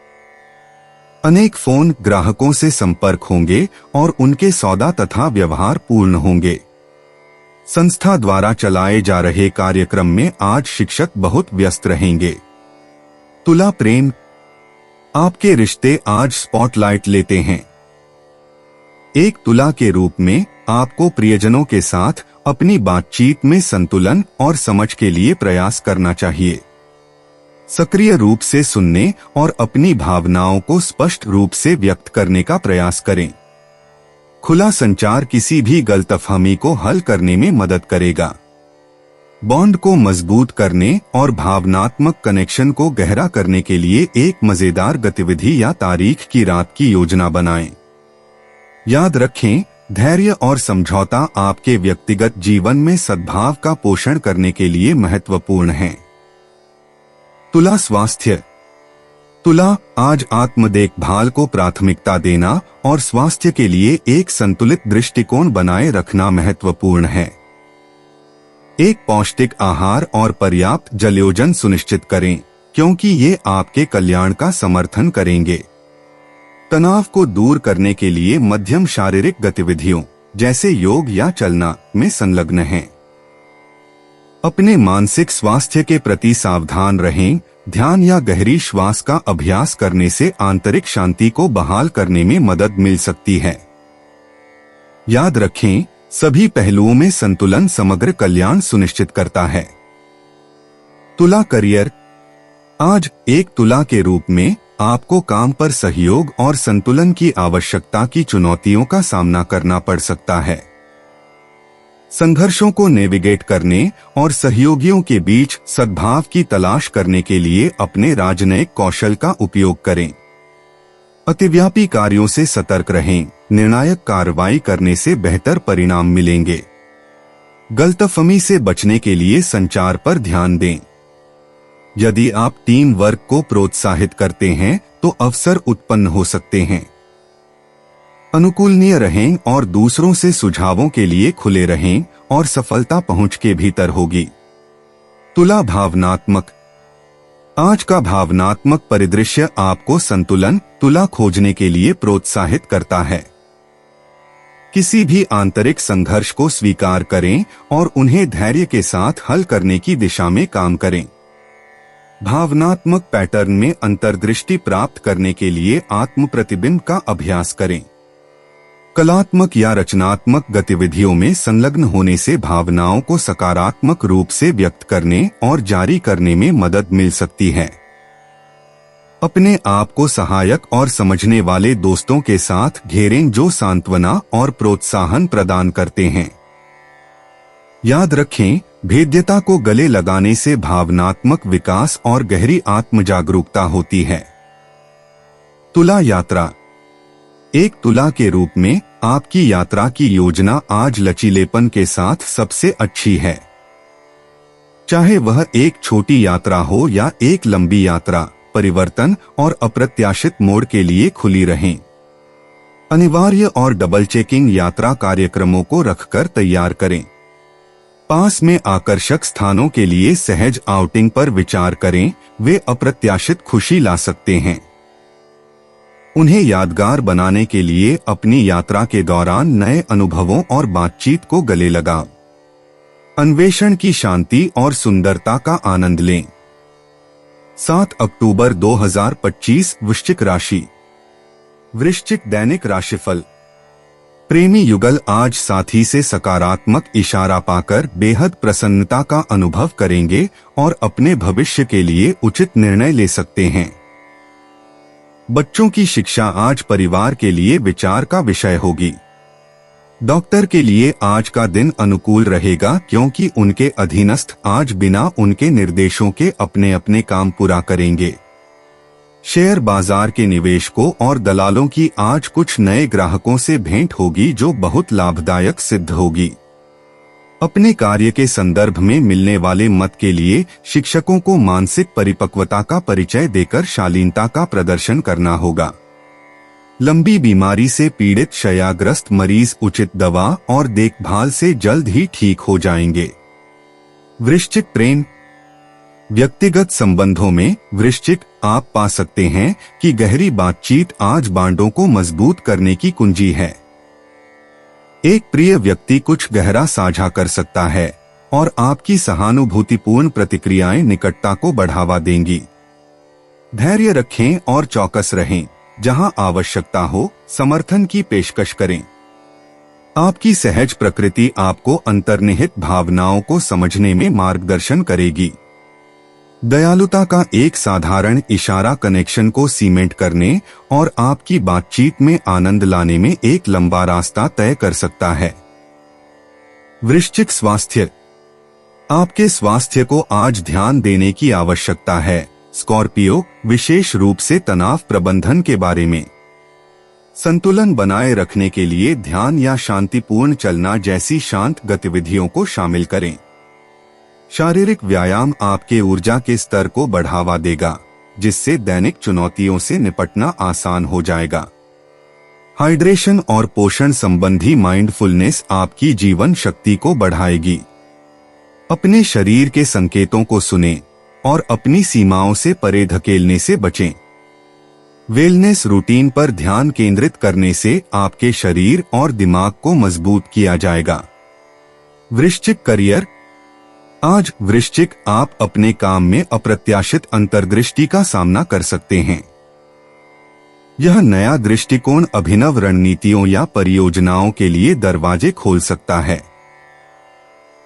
अनेक फोन ग्राहकों से संपर्क होंगे और उनके सौदा तथा व्यवहार पूर्ण होंगे। संस्था द्वारा चलाए जा रहे कार्यक्रम में आज शिक्षक बहुत व्यस्त रहेंगे। तुला प्रेम। आपके रिश्ते आज स्पॉटलाइट लेते हैं। एक तुला के रूप में आपको प्रियजनों के साथ अपनी बातचीत में संतुलन और समझ के लिए प्रयास करना चाहिए। सक्रिय रूप से सुनने और अपनी भावनाओं को स्पष्ट रूप से व्यक्त करने का प्रयास करें। खुला संचार किसी भी गलतफहमी को हल करने में मदद करेगा। बॉन्ड को मजबूत करने और भावनात्मक कनेक्शन को गहरा करने के लिए एक मजेदार गतिविधि या तारीख की रात की योजना बनाएं। याद रखें, धैर्य और समझौता आपके व्यक्तिगत जीवन में सद्भाव का पोषण करने के लिए महत्वपूर्ण हैं। तुला स्वास्थ्य। तुला, आज आत्म देखभाल को प्राथमिकता देना और स्वास्थ्य के लिए एक संतुलित दृष्टिकोण बनाए रखना महत्वपूर्ण है। एक पौष्टिक आहार और पर्याप्त जलयोजन सुनिश्चित करें, क्योंकि ये आपके कल्याण का समर्थन करेंगे। तनाव को दूर करने के लिए मध्यम शारीरिक गतिविधियों जैसे योग या चलना में संलग्न हैं। अपने मानसिक स्वास्थ्य के प्रति सावधान रहें। ध्यान या गहरी श्वास का अभ्यास करने से आंतरिक शांति को बहाल करने में मदद मिल सकती है। याद रखें, सभी पहलुओं में संतुलन समग्र कल्याण सुनिश्चित करता है। तुला करियर। आज एक तुला के रूप में आपको काम पर सहयोग और संतुलन की आवश्यकता की चुनौतियों का सामना करना पड़ सकता है। संघर्षों को नेविगेट करने और सहयोगियों के बीच सद्भाव की तलाश करने के लिए अपने राजनयिक कौशल का उपयोग करें। अतिव्यापी कार्यों से सतर्क रहें। निर्णायक कार्रवाई करने से बेहतर परिणाम मिलेंगे। गलतफहमी से बचने के लिए संचार पर ध्यान दें। यदि आप टीम वर्क को प्रोत्साहित करते हैं तो अवसर उत्पन्न हो सकते हैं। अनुकूलनीय रहें और दूसरों से सुझावों के लिए खुले रहें और सफलता पहुंच के भीतर होगी। तुला भावनात्मक। आज का भावनात्मक परिदृश्य आपको संतुलन तुला खोजने के लिए प्रोत्साहित करता है। किसी भी आंतरिक संघर्ष को स्वीकार करें और उन्हें धैर्य के साथ हल करने की दिशा में काम करें। भावनात्मक पैटर्न में अंतर्दृष्टि प्राप्त करने के लिए आत्म प्रतिबिंब का अभ्यास करें। कलात्मक या रचनात्मक गतिविधियों में संलग्न होने से भावनाओं को सकारात्मक रूप से व्यक्त करने और जारी करने में मदद मिल सकती है। अपने आप को सहायक और समझने वाले दोस्तों के साथ घेरें जो सांत्वना और प्रोत्साहन प्रदान करते हैं। याद रखें, भेद्यता को गले लगाने से भावनात्मक विकास और गहरी आत्म जागरूकता होती है। तुला यात्रा। एक तुला के रूप में आपकी यात्रा की योजना आज लचीलेपन के साथ सबसे अच्छी है। चाहे वह एक छोटी यात्रा हो या एक लंबी यात्रा, परिवर्तन और अप्रत्याशित मोड़ के लिए खुली रहें। अनिवार्य और डबल चेकिंग यात्रा कार्यक्रमों को रखकर तैयार करें। पास में आकर्षक स्थानों के लिए सहज आउटिंग पर विचार करें, वे अप्रत्याशित खुशी ला सकते हैं। उन्हें यादगार बनाने के लिए अपनी यात्रा के दौरान नए अनुभवों और बातचीत को गले लगाएं। अन्वेषण की शांति और सुंदरता का आनंद लें। 7 अक्टूबर 2025 वृश्चिक राशि। वृश्चिक दैनिक राशिफल। प्रेमी युगल आज साथी से सकारात्मक इशारा पाकर बेहद प्रसन्नता का अनुभव करेंगे और अपने भविष्य के लिए उचित निर्णय ले सकते हैं। बच्चों की शिक्षा आज परिवार के लिए विचार का विषय होगी। डॉक्टर के लिए आज का दिन अनुकूल रहेगा क्योंकि उनके अधीनस्थ आज बिना उनके निर्देशों के अपने अपने काम पूरा करेंगे। शेयर बाजार के निवेशकों और दलालों की आज कुछ नए ग्राहकों से भेंट होगी जो बहुत लाभदायक सिद्ध होगी। अपने कार्य के संदर्भ में मिलने वाले मत के लिए शिक्षकों को मानसिक परिपक्वता का परिचय देकर शालीनता का प्रदर्शन करना होगा। लंबी बीमारी से पीड़ित क्षयाग्रस्त मरीज उचित दवा और देखभाल से जल्द ही ठीक हो जाएंगे। वृश्चिक प्रेम। व्यक्तिगत संबंधों में वृश्चिक आप पा सकते हैं कि गहरी बातचीत आज बांडों को मजबूत करने की कुंजी है। एक प्रिय व्यक्ति कुछ गहरा साझा कर सकता है और आपकी सहानुभूतिपूर्ण प्रतिक्रियाएं निकटता को बढ़ावा देंगी। धैर्य रखें और चौकस रहें। जहां आवश्यकता हो समर्थन की पेशकश करें। आपकी सहज प्रकृति आपको अंतर्निहित भावनाओं को समझने में मार्गदर्शन करेगी। दयालुता का एक साधारण इशारा कनेक्शन को सीमेंट करने और आपकी बातचीत में आनंद लाने में एक लंबा रास्ता तय कर सकता है। वृश्चिक स्वास्थ्य। आपके स्वास्थ्य को आज ध्यान देने की आवश्यकता है। स्कॉर्पियो, विशेष रूप से तनाव प्रबंधन के बारे में। संतुलन बनाए रखने के लिए ध्यान या शांतिपूर्ण चलना जैसी शांत गतिविधियों को शामिल करें। शारीरिक व्यायाम आपके ऊर्जा के स्तर को बढ़ावा देगा, जिससे दैनिक चुनौतियों से निपटना आसान हो जाएगा। हाइड्रेशन और पोषण संबंधी माइंडफुलनेस आपकी जीवन शक्ति को बढ़ाएगी। अपने शरीर के संकेतों को सुनें और अपनी सीमाओं से परे धकेलने से बचें। वेलनेस रूटीन पर ध्यान केंद्रित करने से आपके शरीर और दिमाग को मजबूत किया जाएगा। वृश्चिक करियर। आज वृश्चिक आप अपने काम में अप्रत्याशित अंतर्दृष्टि का सामना कर सकते हैं। यह नया दृष्टिकोण अभिनव रणनीतियों या परियोजनाओं के लिए दरवाजे खोल सकता है।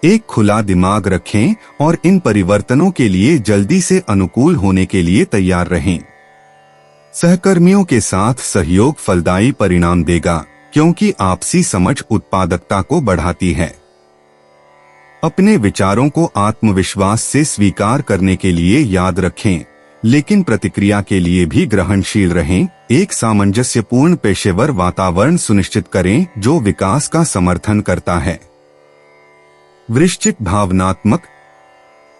एक खुला दिमाग रखें और इन परिवर्तनों के लिए जल्दी से अनुकूल होने के लिए तैयार रहें। सहकर्मियों के साथ सहयोग फलदायी परिणाम देगा, क्योंकि आपसी समझ उत्पादकता को बढ़ाती है। अपने विचारों को आत्मविश्वास से स्वीकार करने के लिए याद रखें, लेकिन प्रतिक्रिया के लिए भी ग्रहणशील रहें। एक सामंजस्यपूर्ण पेशेवर वातावरण सुनिश्चित करें जो विकास का समर्थन करता है। वृश्चिक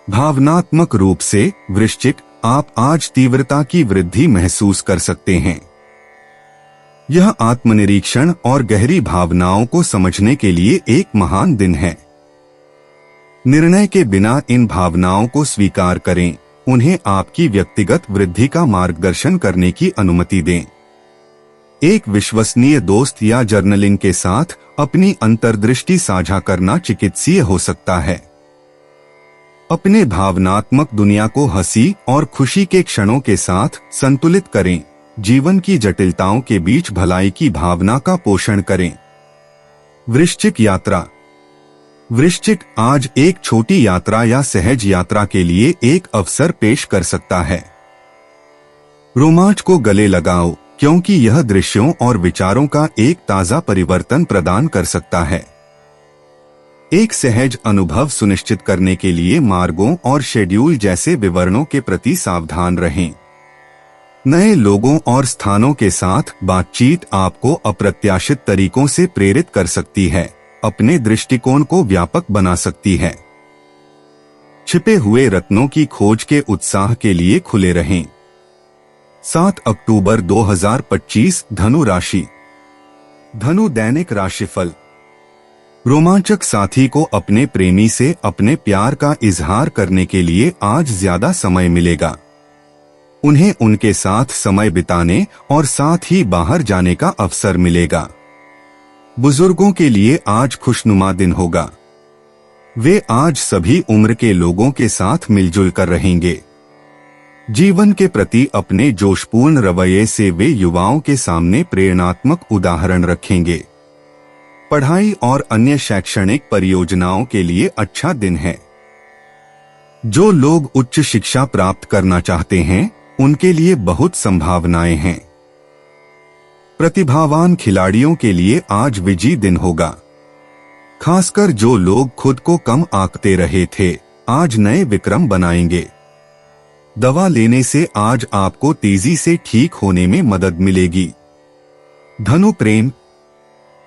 भावनात्मक रूप से वृश्चिक आप आज तीव्रता की वृद्धि महसूस कर सकते हैं। यह आत्मनिरीक्षण और गहरी भावनाओं को समझने के लिए एक महान दिन है। निर्णय के बिना इन भावनाओं को स्वीकार करें, उन्हें आपकी व्यक्तिगत वृद्धि का मार्गदर्शन करने की अनुमति दें। एक विश्वसनीय दोस्त या जर्नलिंग के साथ अपनी अंतर्दृष्टि साझा करना चिकित्सीय हो सकता है। अपने भावनात्मक दुनिया को हंसी और खुशी के क्षणों के साथ संतुलित करें। जीवन की जटिलताओं के बीच भलाई की भावना का पोषण करें। वृश्चिक यात्रा। वृश्चिक आज एक छोटी यात्रा या सहज यात्रा के लिए एक अवसर पेश कर सकता है। रोमांच को गले लगाओ, क्योंकि यह दृश्यों और विचारों का एक ताजा परिवर्तन प्रदान कर सकता है। एक सहज अनुभव सुनिश्चित करने के लिए मार्गों और शेड्यूल जैसे विवरणों के प्रति सावधान रहें। नए लोगों और स्थानों के साथ बातचीत आपको अप्रत्याशित तरीकों से प्रेरित कर सकती है, अपने दृष्टिकोण को व्यापक बना सकती है। छिपे हुए रत्नों की खोज के उत्साह के लिए खुले रहें। 7 अक्टूबर 2025 धनु राशि। धनु दैनिक राशिफल। रोमांचक साथी को अपने प्रेमी से अपने प्यार का इजहार करने के लिए आज ज्यादा समय मिलेगा। उन्हें उनके साथ समय बिताने और साथ ही बाहर जाने का अवसर मिलेगा। बुजुर्गों के लिए आज खुशनुमा दिन होगा। वे आज सभी उम्र के लोगों के साथ मिलजुल कर रहेंगे। जीवन के प्रति अपने जोशपूर्ण रवैये से वे युवाओं के सामने प्रेरणात्मक उदाहरण रखेंगे। पढ़ाई और अन्य शैक्षणिक परियोजनाओं के लिए अच्छा दिन है। जो लोग उच्च शिक्षा प्राप्त करना चाहते हैं, उनके लिए बहुत संभावनाएं हैं। प्रतिभावान खिलाड़ियों के लिए आज विजयी दिन होगा। खासकर जो लोग खुद को कम आंकते रहे थे, आज नए विक्रम बनाएंगे। दवा लेने से आज आपको तेजी से ठीक होने में मदद मिलेगी। धनु प्रेम।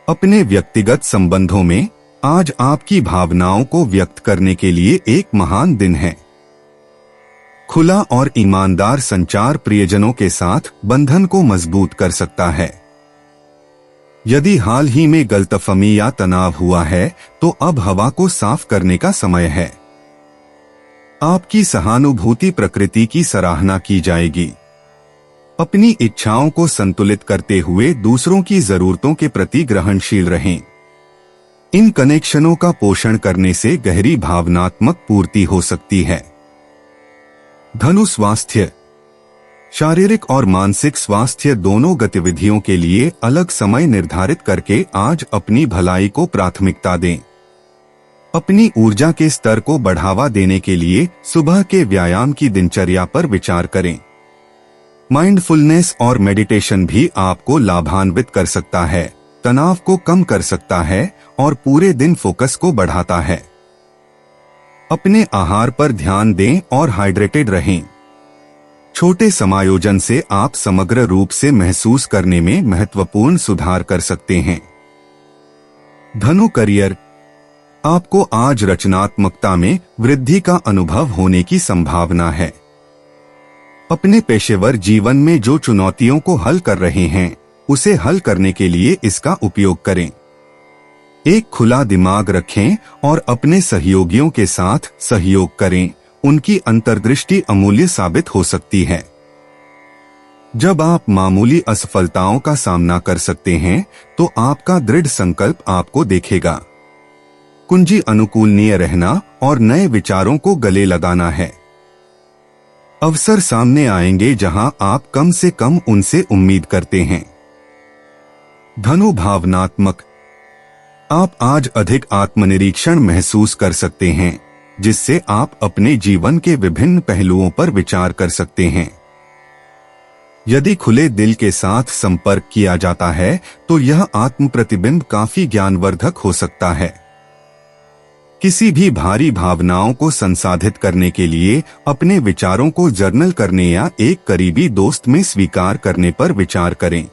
अपने व्यक्तिगत संबंधों में आज आपकी भावनाओं को व्यक्त करने के लिए एक महान दिन है। खुला और ईमानदार संचार प्रियजनों के साथ बंधन को मजबूत कर सकता है। यदि हाल ही में गलतफहमी या तनाव हुआ है, तो अब हवा को साफ करने का समय है। आपकी सहानुभूति प्रकृति की सराहना की जाएगी। अपनी इच्छाओं को संतुलित करते हुए दूसरों की जरूरतों के प्रति ग्रहणशील रहें। इन कनेक्शनों का पोषण करने से गहरी भावनात्मक पूर्ति हो सकती है। धनु स्वास्थ्य। शारीरिक और मानसिक स्वास्थ्य दोनों गतिविधियों के लिए अलग समय निर्धारित करके आज अपनी भलाई को प्राथमिकता दें। अपनी ऊर्जा के स्तर को बढ़ावा देने के लिए सुबह के व्यायाम की दिनचर्या पर विचार करें। माइंडफुलनेस और मेडिटेशन भी आपको लाभान्वित कर सकता है, तनाव को कम कर सकता है और पूरे दिन फोकस को बढ़ाता है। अपने आहार पर ध्यान दें और हाइड्रेटेड रहें। छोटे समायोजन से आप समग्र रूप से महसूस करने में महत्वपूर्ण सुधार कर सकते हैं। धनु करियर, आपको आज रचनात्मकता में वृद्धि का अनुभव होने की संभावना है। अपने पेशेवर जीवन में जो चुनौतियों को हल कर रहे हैं, उसे हल करने के लिए इसका उपयोग करें। एक खुला दिमाग रखें और अपने सहयोगियों के साथ सहयोग करें। उनकी अंतर्दृष्टि अमूल्य साबित हो सकती है। जब आप मामूली असफलताओं का सामना कर सकते हैं, तो आपका दृढ़ संकल्प आपको देखेगा। कुंजी अनुकूलनीय रहना और नए विचारों को गले लगाना है। अवसर सामने आएंगे जहां आप कम से कम उनसे उम्मीद करते हैं। धनु भावनात्मक, आप आज अधिक आत्मनिरीक्षण महसूस कर सकते हैं, जिससे आप अपने जीवन के विभिन्न पहलुओं पर विचार कर सकते हैं। यदि खुले दिल के साथ संपर्क किया जाता है, तो यह आत्म प्रतिबिंब काफी ज्ञानवर्धक हो सकता है। किसी भी भारी भावनाओं को संसाधित करने के लिए अपने विचारों को जर्नल करने या एक करीबी दोस्त में स्वीकार करने पर विचार करें।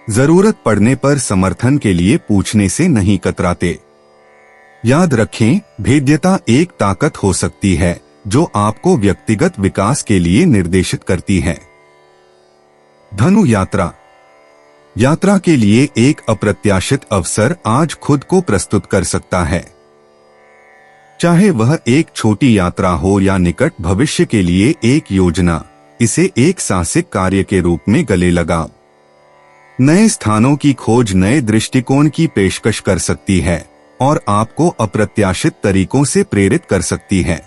जरूरत पड़ने पर समर्थन के लिए पूछने से नहीं कतराते। याद रखें, भेद्यता एक ताकत हो सकती है जो आपको व्यक्तिगत विकास के लिए निर्देशित करती है। धनु यात्रा, यात्रा के लिए एक अप्रत्याशित अवसर आज खुद को प्रस्तुत कर सकता है। चाहे वह एक छोटी यात्रा हो या निकट भविष्य के लिए एक योजना, इसे एक साहसिक कार्य के रूप में गले लगाओ। नए स्थानों की खोज नए दृष्टिकोण की पेशकश कर सकती है और आपको अप्रत्याशित तरीकों से प्रेरित कर सकती है।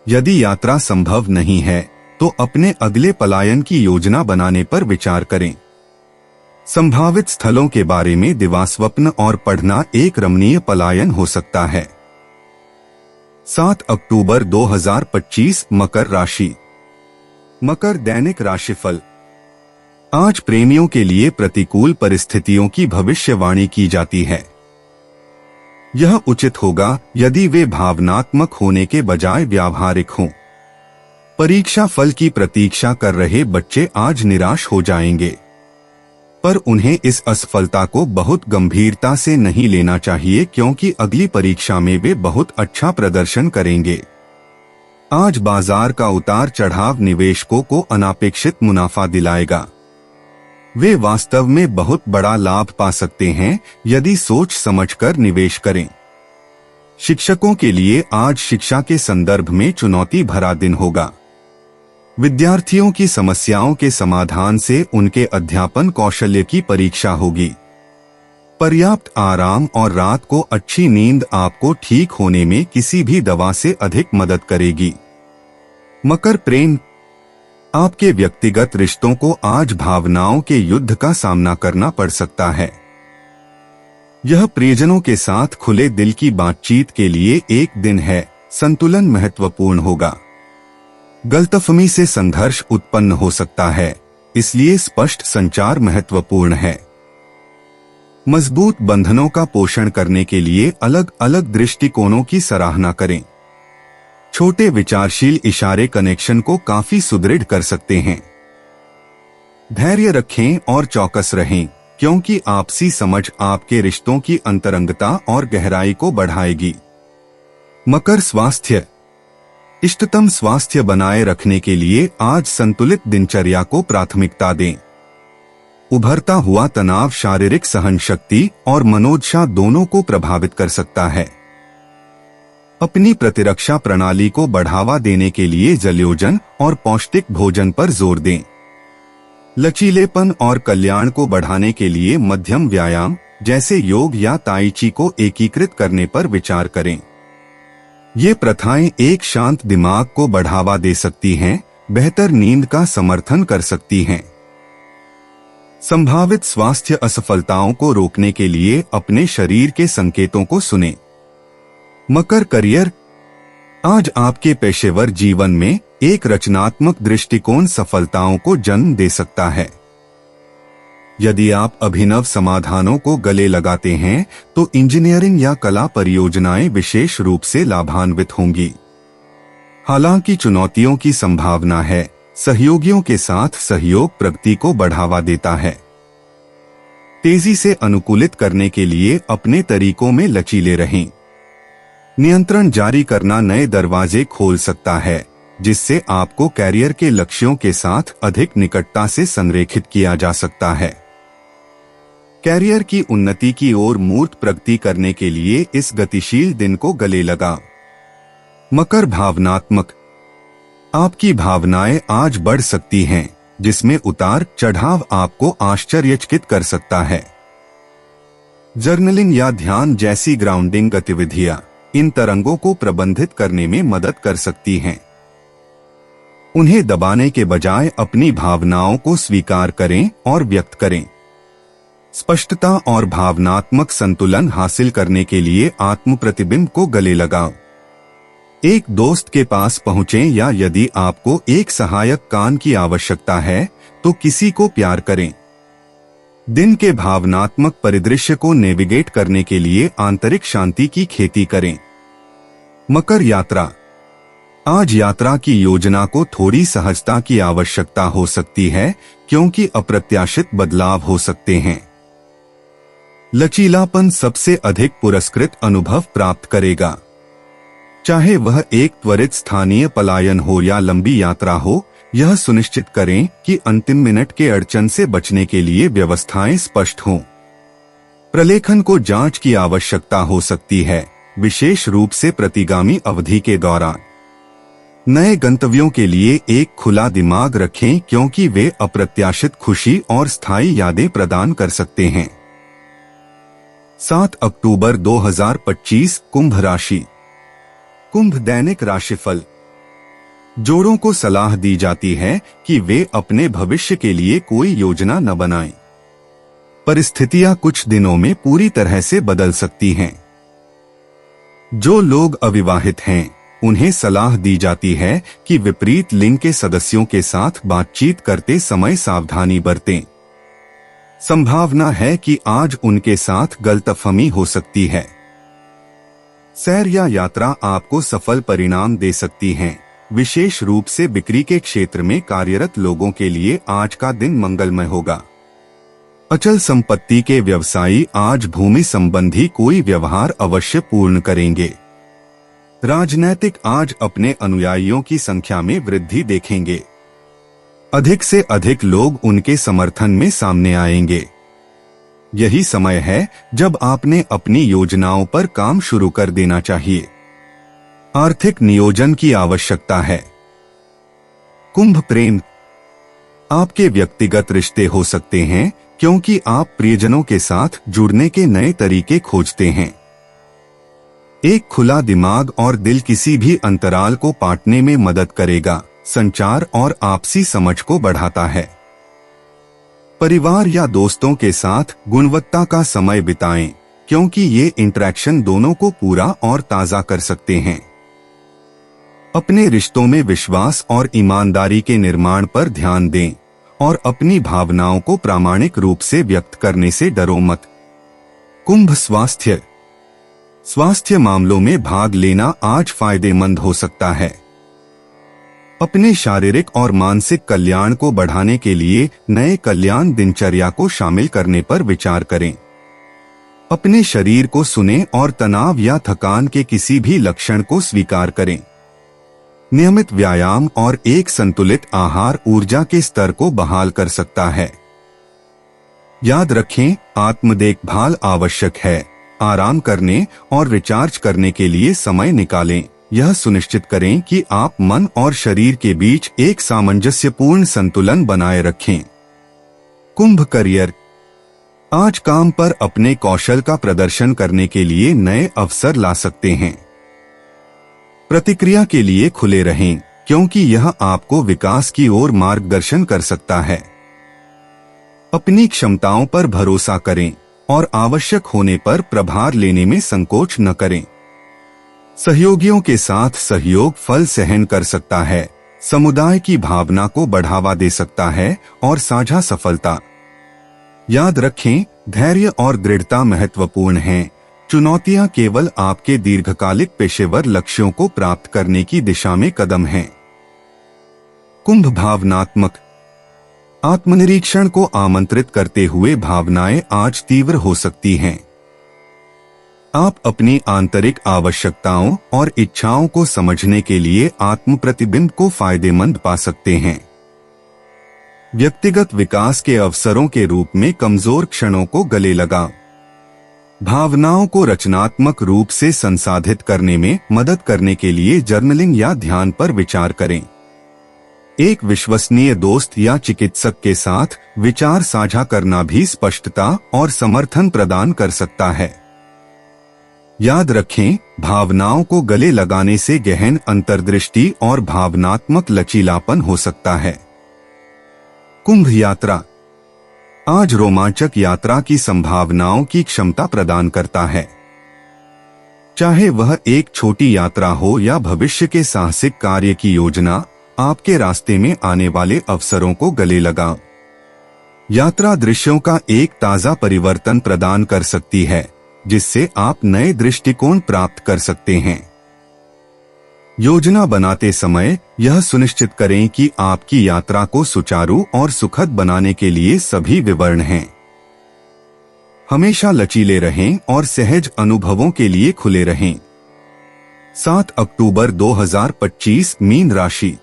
यदि यात्रा संभव नहीं है, तो अपने अगले पलायन की योजना बनाने पर विचार करें। संभावित स्थलों के बारे में दिवास्वप्न और पढ़ना एक रमणीय पलायन हो सकता है। 7 अक्टूबर 2025 मकर राशि। मकर दैनिक राशिफल। आज प्रेमियों के लिए प्रतिकूल परिस्थितियों की भविष्यवाणी की जाती है। यह उचित होगा यदि वे भावनात्मक होने के बजाय व्यावहारिक हों। परीक्षा फल की प्रतीक्षा कर रहे बच्चे आज निराश हो जाएंगे, पर उन्हें इस असफलता को बहुत गंभीरता से नहीं लेना चाहिए, क्योंकि अगली परीक्षा में वे बहुत अच्छा प्रदर्शन करेंगे। आज बाजार का उतार चढ़ाव निवेशकों को अनापेक्षित मुनाफा दिलाएगा। वे वास्तव में बहुत बड़ा लाभ पा सकते हैं यदि सोच समझकर निवेश करें। शिक्षकों के लिए आज शिक्षा के संदर्भ में चुनौती भरा दिन होगा। विद्यार्थियों की समस्याओं के समाधान से उनके अध्यापन कौशल्य की परीक्षा होगी। पर्याप्त आराम और रात को अच्छी नींद आपको ठीक होने में किसी भी दवा से अधिक मदद करेगी। मकर प्रेम, आपके व्यक्तिगत रिश्तों को आज भावनाओं के युद्ध का सामना करना पड़ सकता है। यह प्रियजनों के साथ खुले दिल की बातचीत के लिए एक दिन है। संतुलन महत्वपूर्ण होगा। गलतफहमी से संघर्ष उत्पन्न हो सकता है, इसलिए स्पष्ट संचार महत्वपूर्ण है। मजबूत बंधनों का पोषण करने के लिए अलग अलग दृष्टिकोणों की सराहना करें। छोटे विचारशील इशारे कनेक्शन को काफी सुदृढ़ कर सकते हैं। धैर्य रखें और चौकस रहें, क्योंकि आपसी समझ आपके रिश्तों की अंतरंगता और गहराई को बढ़ाएगी। मकर स्वास्थ्य। इष्टतम स्वास्थ्य बनाए रखने के लिए आज संतुलित दिनचर्या को प्राथमिकता दें। उभरता हुआ तनाव शारीरिक सहनशक्ति और मनोदशा दोनों को प्रभावित कर सकता है। अपनी प्रतिरक्षा प्रणाली को बढ़ावा देने के लिए जलयोजन और पौष्टिक भोजन पर जोर दें। लचीलेपन और कल्याण को बढ़ाने के लिए मध्यम व्यायाम जैसे योग या ताई ची को एकीकृत करने पर विचार करें। ये प्रथाएं एक शांत दिमाग को बढ़ावा दे सकती हैं, बेहतर नींद का समर्थन कर सकती हैं। संभावित स्वास्थ्य असफलताओं को रोकने के लिए अपने शरीर के संकेतों को सुनें। मकर करियर। आज आपके पेशेवर जीवन में एक रचनात्मक दृष्टिकोण सफलताओं को जन्म दे सकता है। यदि आप अभिनव समाधानों को गले लगाते हैं, तो इंजीनियरिंग या कला परियोजनाएं विशेष रूप से लाभान्वित होंगी। हालांकि चुनौतियों की संभावना है, सहयोगियों के साथ सहयोग प्रगति को बढ़ावा देता है। तेजी से अनुकूलित करने के लिए अपने तरीकों में लचीले रहें। नियंत्रण जारी करना नए दरवाजे खोल सकता है, जिससे आपको कैरियर के लक्ष्यों के साथ अधिक निकटता से संरेखित किया जा सकता है। कैरियर की उन्नति की ओर मूर्त प्रगति करने के लिए इस गतिशील दिन को गले लगा। मकर भावनात्मक, आपकी भावनाएं आज बढ़ सकती हैं, जिसमें उतार चढ़ाव आपको आश्चर्यचकित कर सकता है। जर्नलिंग या ध्यान जैसी ग्राउंडिंग गतिविधियां इन तरंगों को प्रबंधित करने में मदद कर सकती हैं। उन्हें दबाने के बजाय अपनी भावनाओं को स्वीकार करें और व्यक्त करें। स्पष्टता और भावनात्मक संतुलन हासिल करने के लिए आत्म प्रतिबिंब को गले लगाओ। एक दोस्त के पास पहुंचें या यदि आपको एक सहायक कान की आवश्यकता है तो किसी को प्यार करें। दिन के भावनात्मक परिदृश्य को नेविगेट करने के लिए आंतरिक शांति की खेती करें। मकर यात्रा, आज यात्रा की योजना को थोड़ी सहजता की आवश्यकता हो सकती है, क्योंकि अप्रत्याशित बदलाव हो सकते हैं। लचीलापन सबसे अधिक पुरस्कृत अनुभव प्राप्त करेगा। चाहे वह एक त्वरित स्थानीय पलायन हो या लंबी यात्रा हो, यह सुनिश्चित करें कि अंतिम मिनट के अड़चन से बचने के लिए व्यवस्थाएं स्पष्ट हों। प्रलेखन को जांच की आवश्यकता हो सकती है, विशेष रूप से प्रतिगामी अवधि के दौरान। नए गंतव्यों के लिए एक खुला दिमाग रखें, क्योंकि वे अप्रत्याशित खुशी और स्थायी यादें प्रदान कर सकते हैं। 7 अक्टूबर 2025 कुंभ राशि। कुंभ दैनिक राशिफल। जोड़ों को सलाह दी जाती है कि वे अपने भविष्य के लिए कोई योजना न बनाएं। परिस्थितियां कुछ दिनों में पूरी तरह से बदल सकती हैं। जो लोग अविवाहित हैं, उन्हें सलाह दी जाती है कि विपरीत लिंग के सदस्यों के साथ बातचीत करते समय सावधानी बरतें। संभावना है कि आज उनके साथ गलतफहमी हो सकती है। सैर या यात्रा आपको सफल परिणाम दे सकती हैं। विशेष रूप से बिक्री के क्षेत्र में कार्यरत लोगों के लिए आज का दिन मंगलमय होगा। अचल संपत्ति के व्यवसायी आज भूमि संबंधी कोई व्यवहार अवश्य पूर्ण करेंगे। राजनैतिक आज अपने अनुयायियों की संख्या में वृद्धि देखेंगे। अधिक से अधिक लोग उनके समर्थन में सामने आएंगे। यही समय है जब आपने अपनी योजनाओं पर काम शुरू कर देना चाहिए। आर्थिक नियोजन की आवश्यकता है। कुंभ प्रेम, आपके व्यक्तिगत रिश्ते हो सकते हैं, क्योंकि आप प्रियजनों के साथ जुड़ने के नए तरीके खोजते हैं। एक खुला दिमाग और दिल किसी भी अंतराल को पाटने में मदद करेगा। संचार और आपसी समझ को बढ़ाता है। परिवार या दोस्तों के साथ गुणवत्ता का समय बिताएं, क्योंकि ये इंटरेक्शन दोनों को पूरा और ताज़ा कर सकते हैं। अपने रिश्तों में विश्वास और ईमानदारी के निर्माण पर ध्यान दें और अपनी भावनाओं को प्रामाणिक रूप से व्यक्त करने से डरो मत। कुंभ स्वास्थ्य, स्वास्थ्य मामलों में भाग लेना आज फायदेमंद हो सकता है। अपने शारीरिक और मानसिक कल्याण को बढ़ाने के लिए नए कल्याण दिनचर्या को शामिल करने पर विचार करें। अपने शरीर को सुनें और तनाव या थकान के किसी भी लक्षण को स्वीकार करें। नियमित व्यायाम और एक संतुलित आहार ऊर्जा के स्तर को बहाल कर सकता है। याद रखें, आत्म देखभाल आवश्यक है। आराम करने और रिचार्ज करने के लिए समय निकालें। यह सुनिश्चित करें कि आप मन और शरीर के बीच एक सामंजस्यपूर्ण संतुलन बनाए रखें। कुंभ करियर, आज काम पर अपने कौशल का प्रदर्शन करने के लिए नए अवसर ला सकते हैं। प्रतिक्रिया के लिए खुले रहें, क्योंकि यह आपको विकास की ओर मार्गदर्शन कर सकता है। अपनी क्षमताओं पर भरोसा करें और आवश्यक होने पर प्रभार लेने में संकोच न करें। सहयोगियों के साथ सहयोग फल सहन कर सकता है, समुदाय की भावना को बढ़ावा दे सकता है और साझा सफलता। याद रखें, धैर्य और दृढ़ता महत्वपूर्ण हैं। चुनौतियां केवल आपके दीर्घकालिक पेशेवर लक्ष्यों को प्राप्त करने की दिशा में कदम हैं। कुंभ भावनात्मक। आत्मनिरीक्षण को आमंत्रित करते हुए भावनाएं आज तीव्र हो सकती हैं। आप अपनी आंतरिक आवश्यकताओं और इच्छाओं को समझने के लिए आत्म प्रतिबिंब को फायदेमंद पा सकते हैं। व्यक्तिगत विकास के अवसरों के रूप में कमजोर क्षणों को गले लगाओ। भावनाओं को रचनात्मक रूप से संसाधित करने में मदद करने के लिए जर्नलिंग या ध्यान पर विचार करें। एक विश्वसनीय दोस्त या चिकित्सक के साथ विचार साझा करना भी स्पष्टता और समर्थन प्रदान कर सकता है। याद रखें, भावनाओं को गले लगाने से गहन अंतर्दृष्टि और भावनात्मक लचीलापन हो सकता है। कुंभ यात्रा। आज रोमांचक यात्रा की संभावनाओं की क्षमता प्रदान करता है। चाहे वह एक छोटी यात्रा हो या भविष्य के साहसिक कार्य की योजना, आपके रास्ते में आने वाले अवसरों को गले लगाओ। यात्रा दृश्यों का एक ताजा परिवर्तन प्रदान कर सकती है, जिससे आप नए दृष्टिकोण प्राप्त कर सकते हैं। योजना बनाते समय यह सुनिश्चित करें कि आपकी यात्रा को सुचारू और सुखद बनाने के लिए सभी विवरण हैं। हमेशा लचीले रहें और सहज अनुभवों के लिए खुले रहें। 7 अक्टूबर 2025 मीन राशि।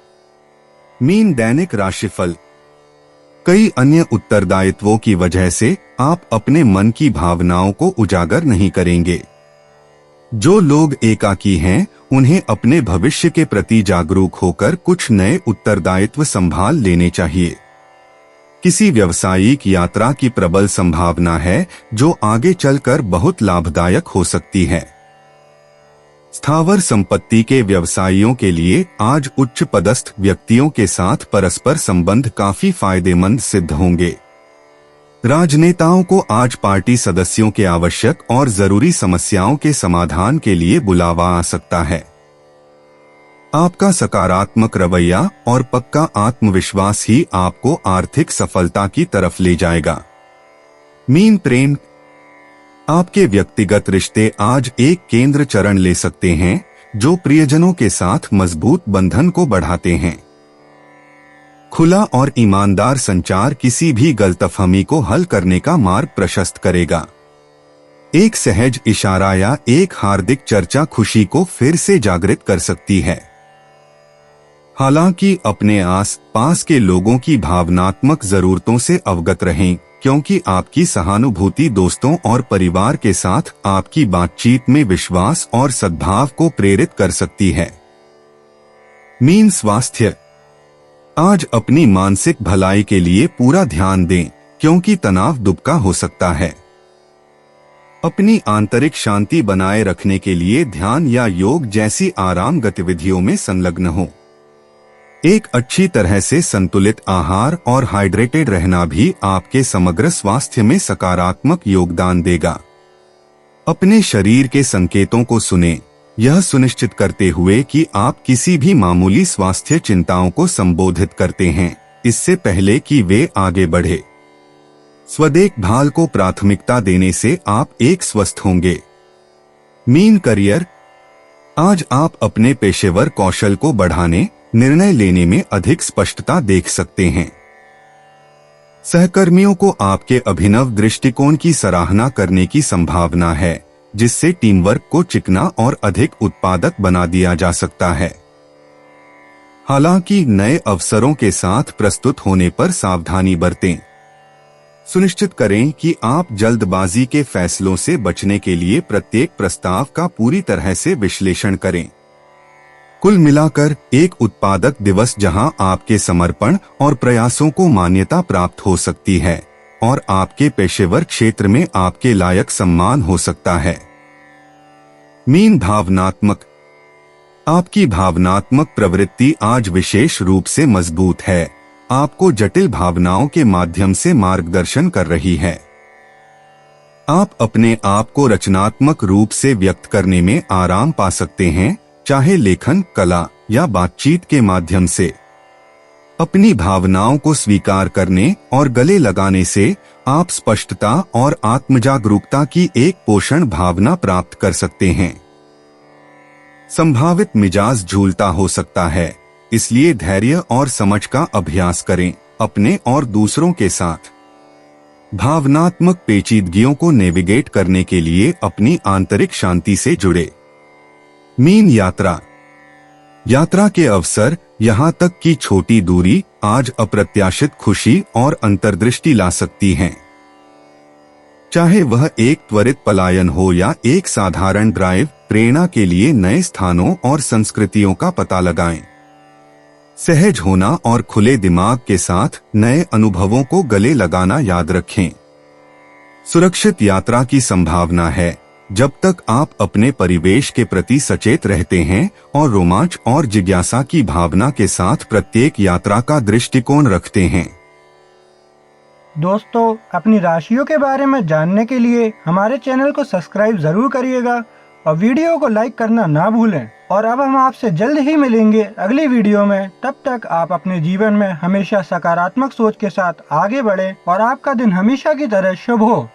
मीन दैनिक राशिफल। कई अन्य उत्तरदायित्वों की वजह से आप अपने मन की भावनाओं को उजागर नहीं करेंगे। जो लोग एकाकी हैं, उन्हें अपने भविष्य के प्रति जागरूक होकर कुछ नए उत्तरदायित्व संभाल लेने चाहिए। किसी व्यावसायिक यात्रा की प्रबल संभावना है, जो आगे चलकर बहुत लाभदायक हो सकती है। स्थावर संपत्ति के व्यवसायियों के लिए आज उच्च पदस्थ व्यक्तियों के साथ परस्पर संबंध काफी फायदेमंद सिद्ध होंगे। राजनेताओं को आज पार्टी सदस्यों के आवश्यक और जरूरी समस्याओं के समाधान के लिए बुलावा आ सकता है। आपका सकारात्मक रवैया और पक्का आत्मविश्वास ही आपको आर्थिक सफलता की तरफ ले जाएगा। मीन प्रेम। आपके व्यक्तिगत रिश्ते आज एक केंद्र चरण ले सकते हैं, जो प्रियजनों के साथ मजबूत बंधन को बढ़ाते हैं। खुला और ईमानदार संचार किसी भी गलतफहमी को हल करने का मार्ग प्रशस्त करेगा। एक सहज इशारा या एक हार्दिक चर्चा खुशी को फिर से जागृत कर सकती है। हालांकि अपने आस पास के लोगों की भावनात्मक जरूरतों से अवगत रहें, क्योंकि आपकी सहानुभूति दोस्तों और परिवार के साथ आपकी बातचीत में विश्वास और सद्भाव को प्रेरित कर सकती है। मीन स्वास्थ्य। आज अपनी मानसिक भलाई के लिए पूरा ध्यान दें, क्योंकि तनाव दुबका हो सकता है। अपनी आंतरिक शांति बनाए रखने के लिए ध्यान या योग जैसी आराम गतिविधियों में संलग्न हो। एक अच्छी तरह से संतुलित आहार और हाइड्रेटेड रहना भी आपके समग्र स्वास्थ्य में सकारात्मक योगदान देगा। अपने शरीर के संकेतों को सुनें, यह सुनिश्चित करते हुए कि आप किसी भी मामूली स्वास्थ्य चिंताओं को संबोधित करते हैं, इससे पहले कि वे आगे बढ़े। स्वदेखभाल को प्राथमिकता देने से आप एक स्वस्थ होंगे। Mean career. आज आप अपने पेशेवर कौशल को बढ़ाने, निर्णय लेने में अधिक स्पष्टता देख सकते हैं। सहकर्मियों को आपके अभिनव दृष्टिकोण की सराहना करने की संभावना है, जिससे टीम वर्क को चिकना और अधिक उत्पादक बना दिया जा सकता है। हालांकि नए अवसरों के साथ प्रस्तुत होने पर सावधानी बरतें। सुनिश्चित करें कि आप जल्दबाजी के फैसलों से बचने के लिए प्रत्येक प्रस्ताव का पूरी तरह से विश्लेषण करें। कुल मिलाकर एक उत्पादक दिवस जहां आपके समर्पण और प्रयासों को मान्यता प्राप्त हो सकती है और आपके पेशेवर क्षेत्र में आपके लायक सम्मान हो सकता है। मीन भावनात्मक। आपकी भावनात्मक प्रवृत्ति आज विशेष रूप से मजबूत है, आपको जटिल भावनाओं के माध्यम से मार्गदर्शन कर रही है। आप अपने आप को रचनात्मक रूप से व्यक्त करने में आराम पा सकते हैं, चाहे लेखन, कला या बातचीत के माध्यम से। अपनी भावनाओं को स्वीकार करने और गले लगाने से आप स्पष्टता और आत्मजागरूकता की एक पोषण भावना प्राप्त कर सकते हैं। संभावित मिजाज झूलता हो सकता है, इसलिए धैर्य और समझ का अभ्यास करें अपने और दूसरों के साथ। भावनात्मक पेचीदगियों को नेविगेट करने के लिए अपनी आंतरिक शांति से जुड़े। मीन यात्रा के अवसर, यहाँ तक कि छोटी दूरी आज अप्रत्याशित खुशी और अंतर्दृष्टि ला सकती हैं। चाहे वह एक त्वरित पलायन हो या एक साधारण ड्राइव, प्रेरणा के लिए नए स्थानों और संस्कृतियों का पता लगाएं। सहज होना और खुले दिमाग के साथ नए अनुभवों को गले लगाना याद रखें। सुरक्षित यात्रा की संभावना है जब तक आप अपने परिवेश के प्रति सचेत रहते हैं और रोमांच और जिज्ञासा की भावना के साथ प्रत्येक यात्रा का दृष्टिकोण रखते हैं। दोस्तों, अपनी राशियों के बारे में जानने के लिए हमारे चैनल को सब्सक्राइब जरूर करिएगा और वीडियो को लाइक करना ना भूलें। और अब हम आपसे जल्द ही मिलेंगे अगली वीडियो में। तब तक आप अपने जीवन में हमेशा सकारात्मक सोच के साथ आगे बढ़ें और आपका दिन हमेशा की तरह शुभ हो।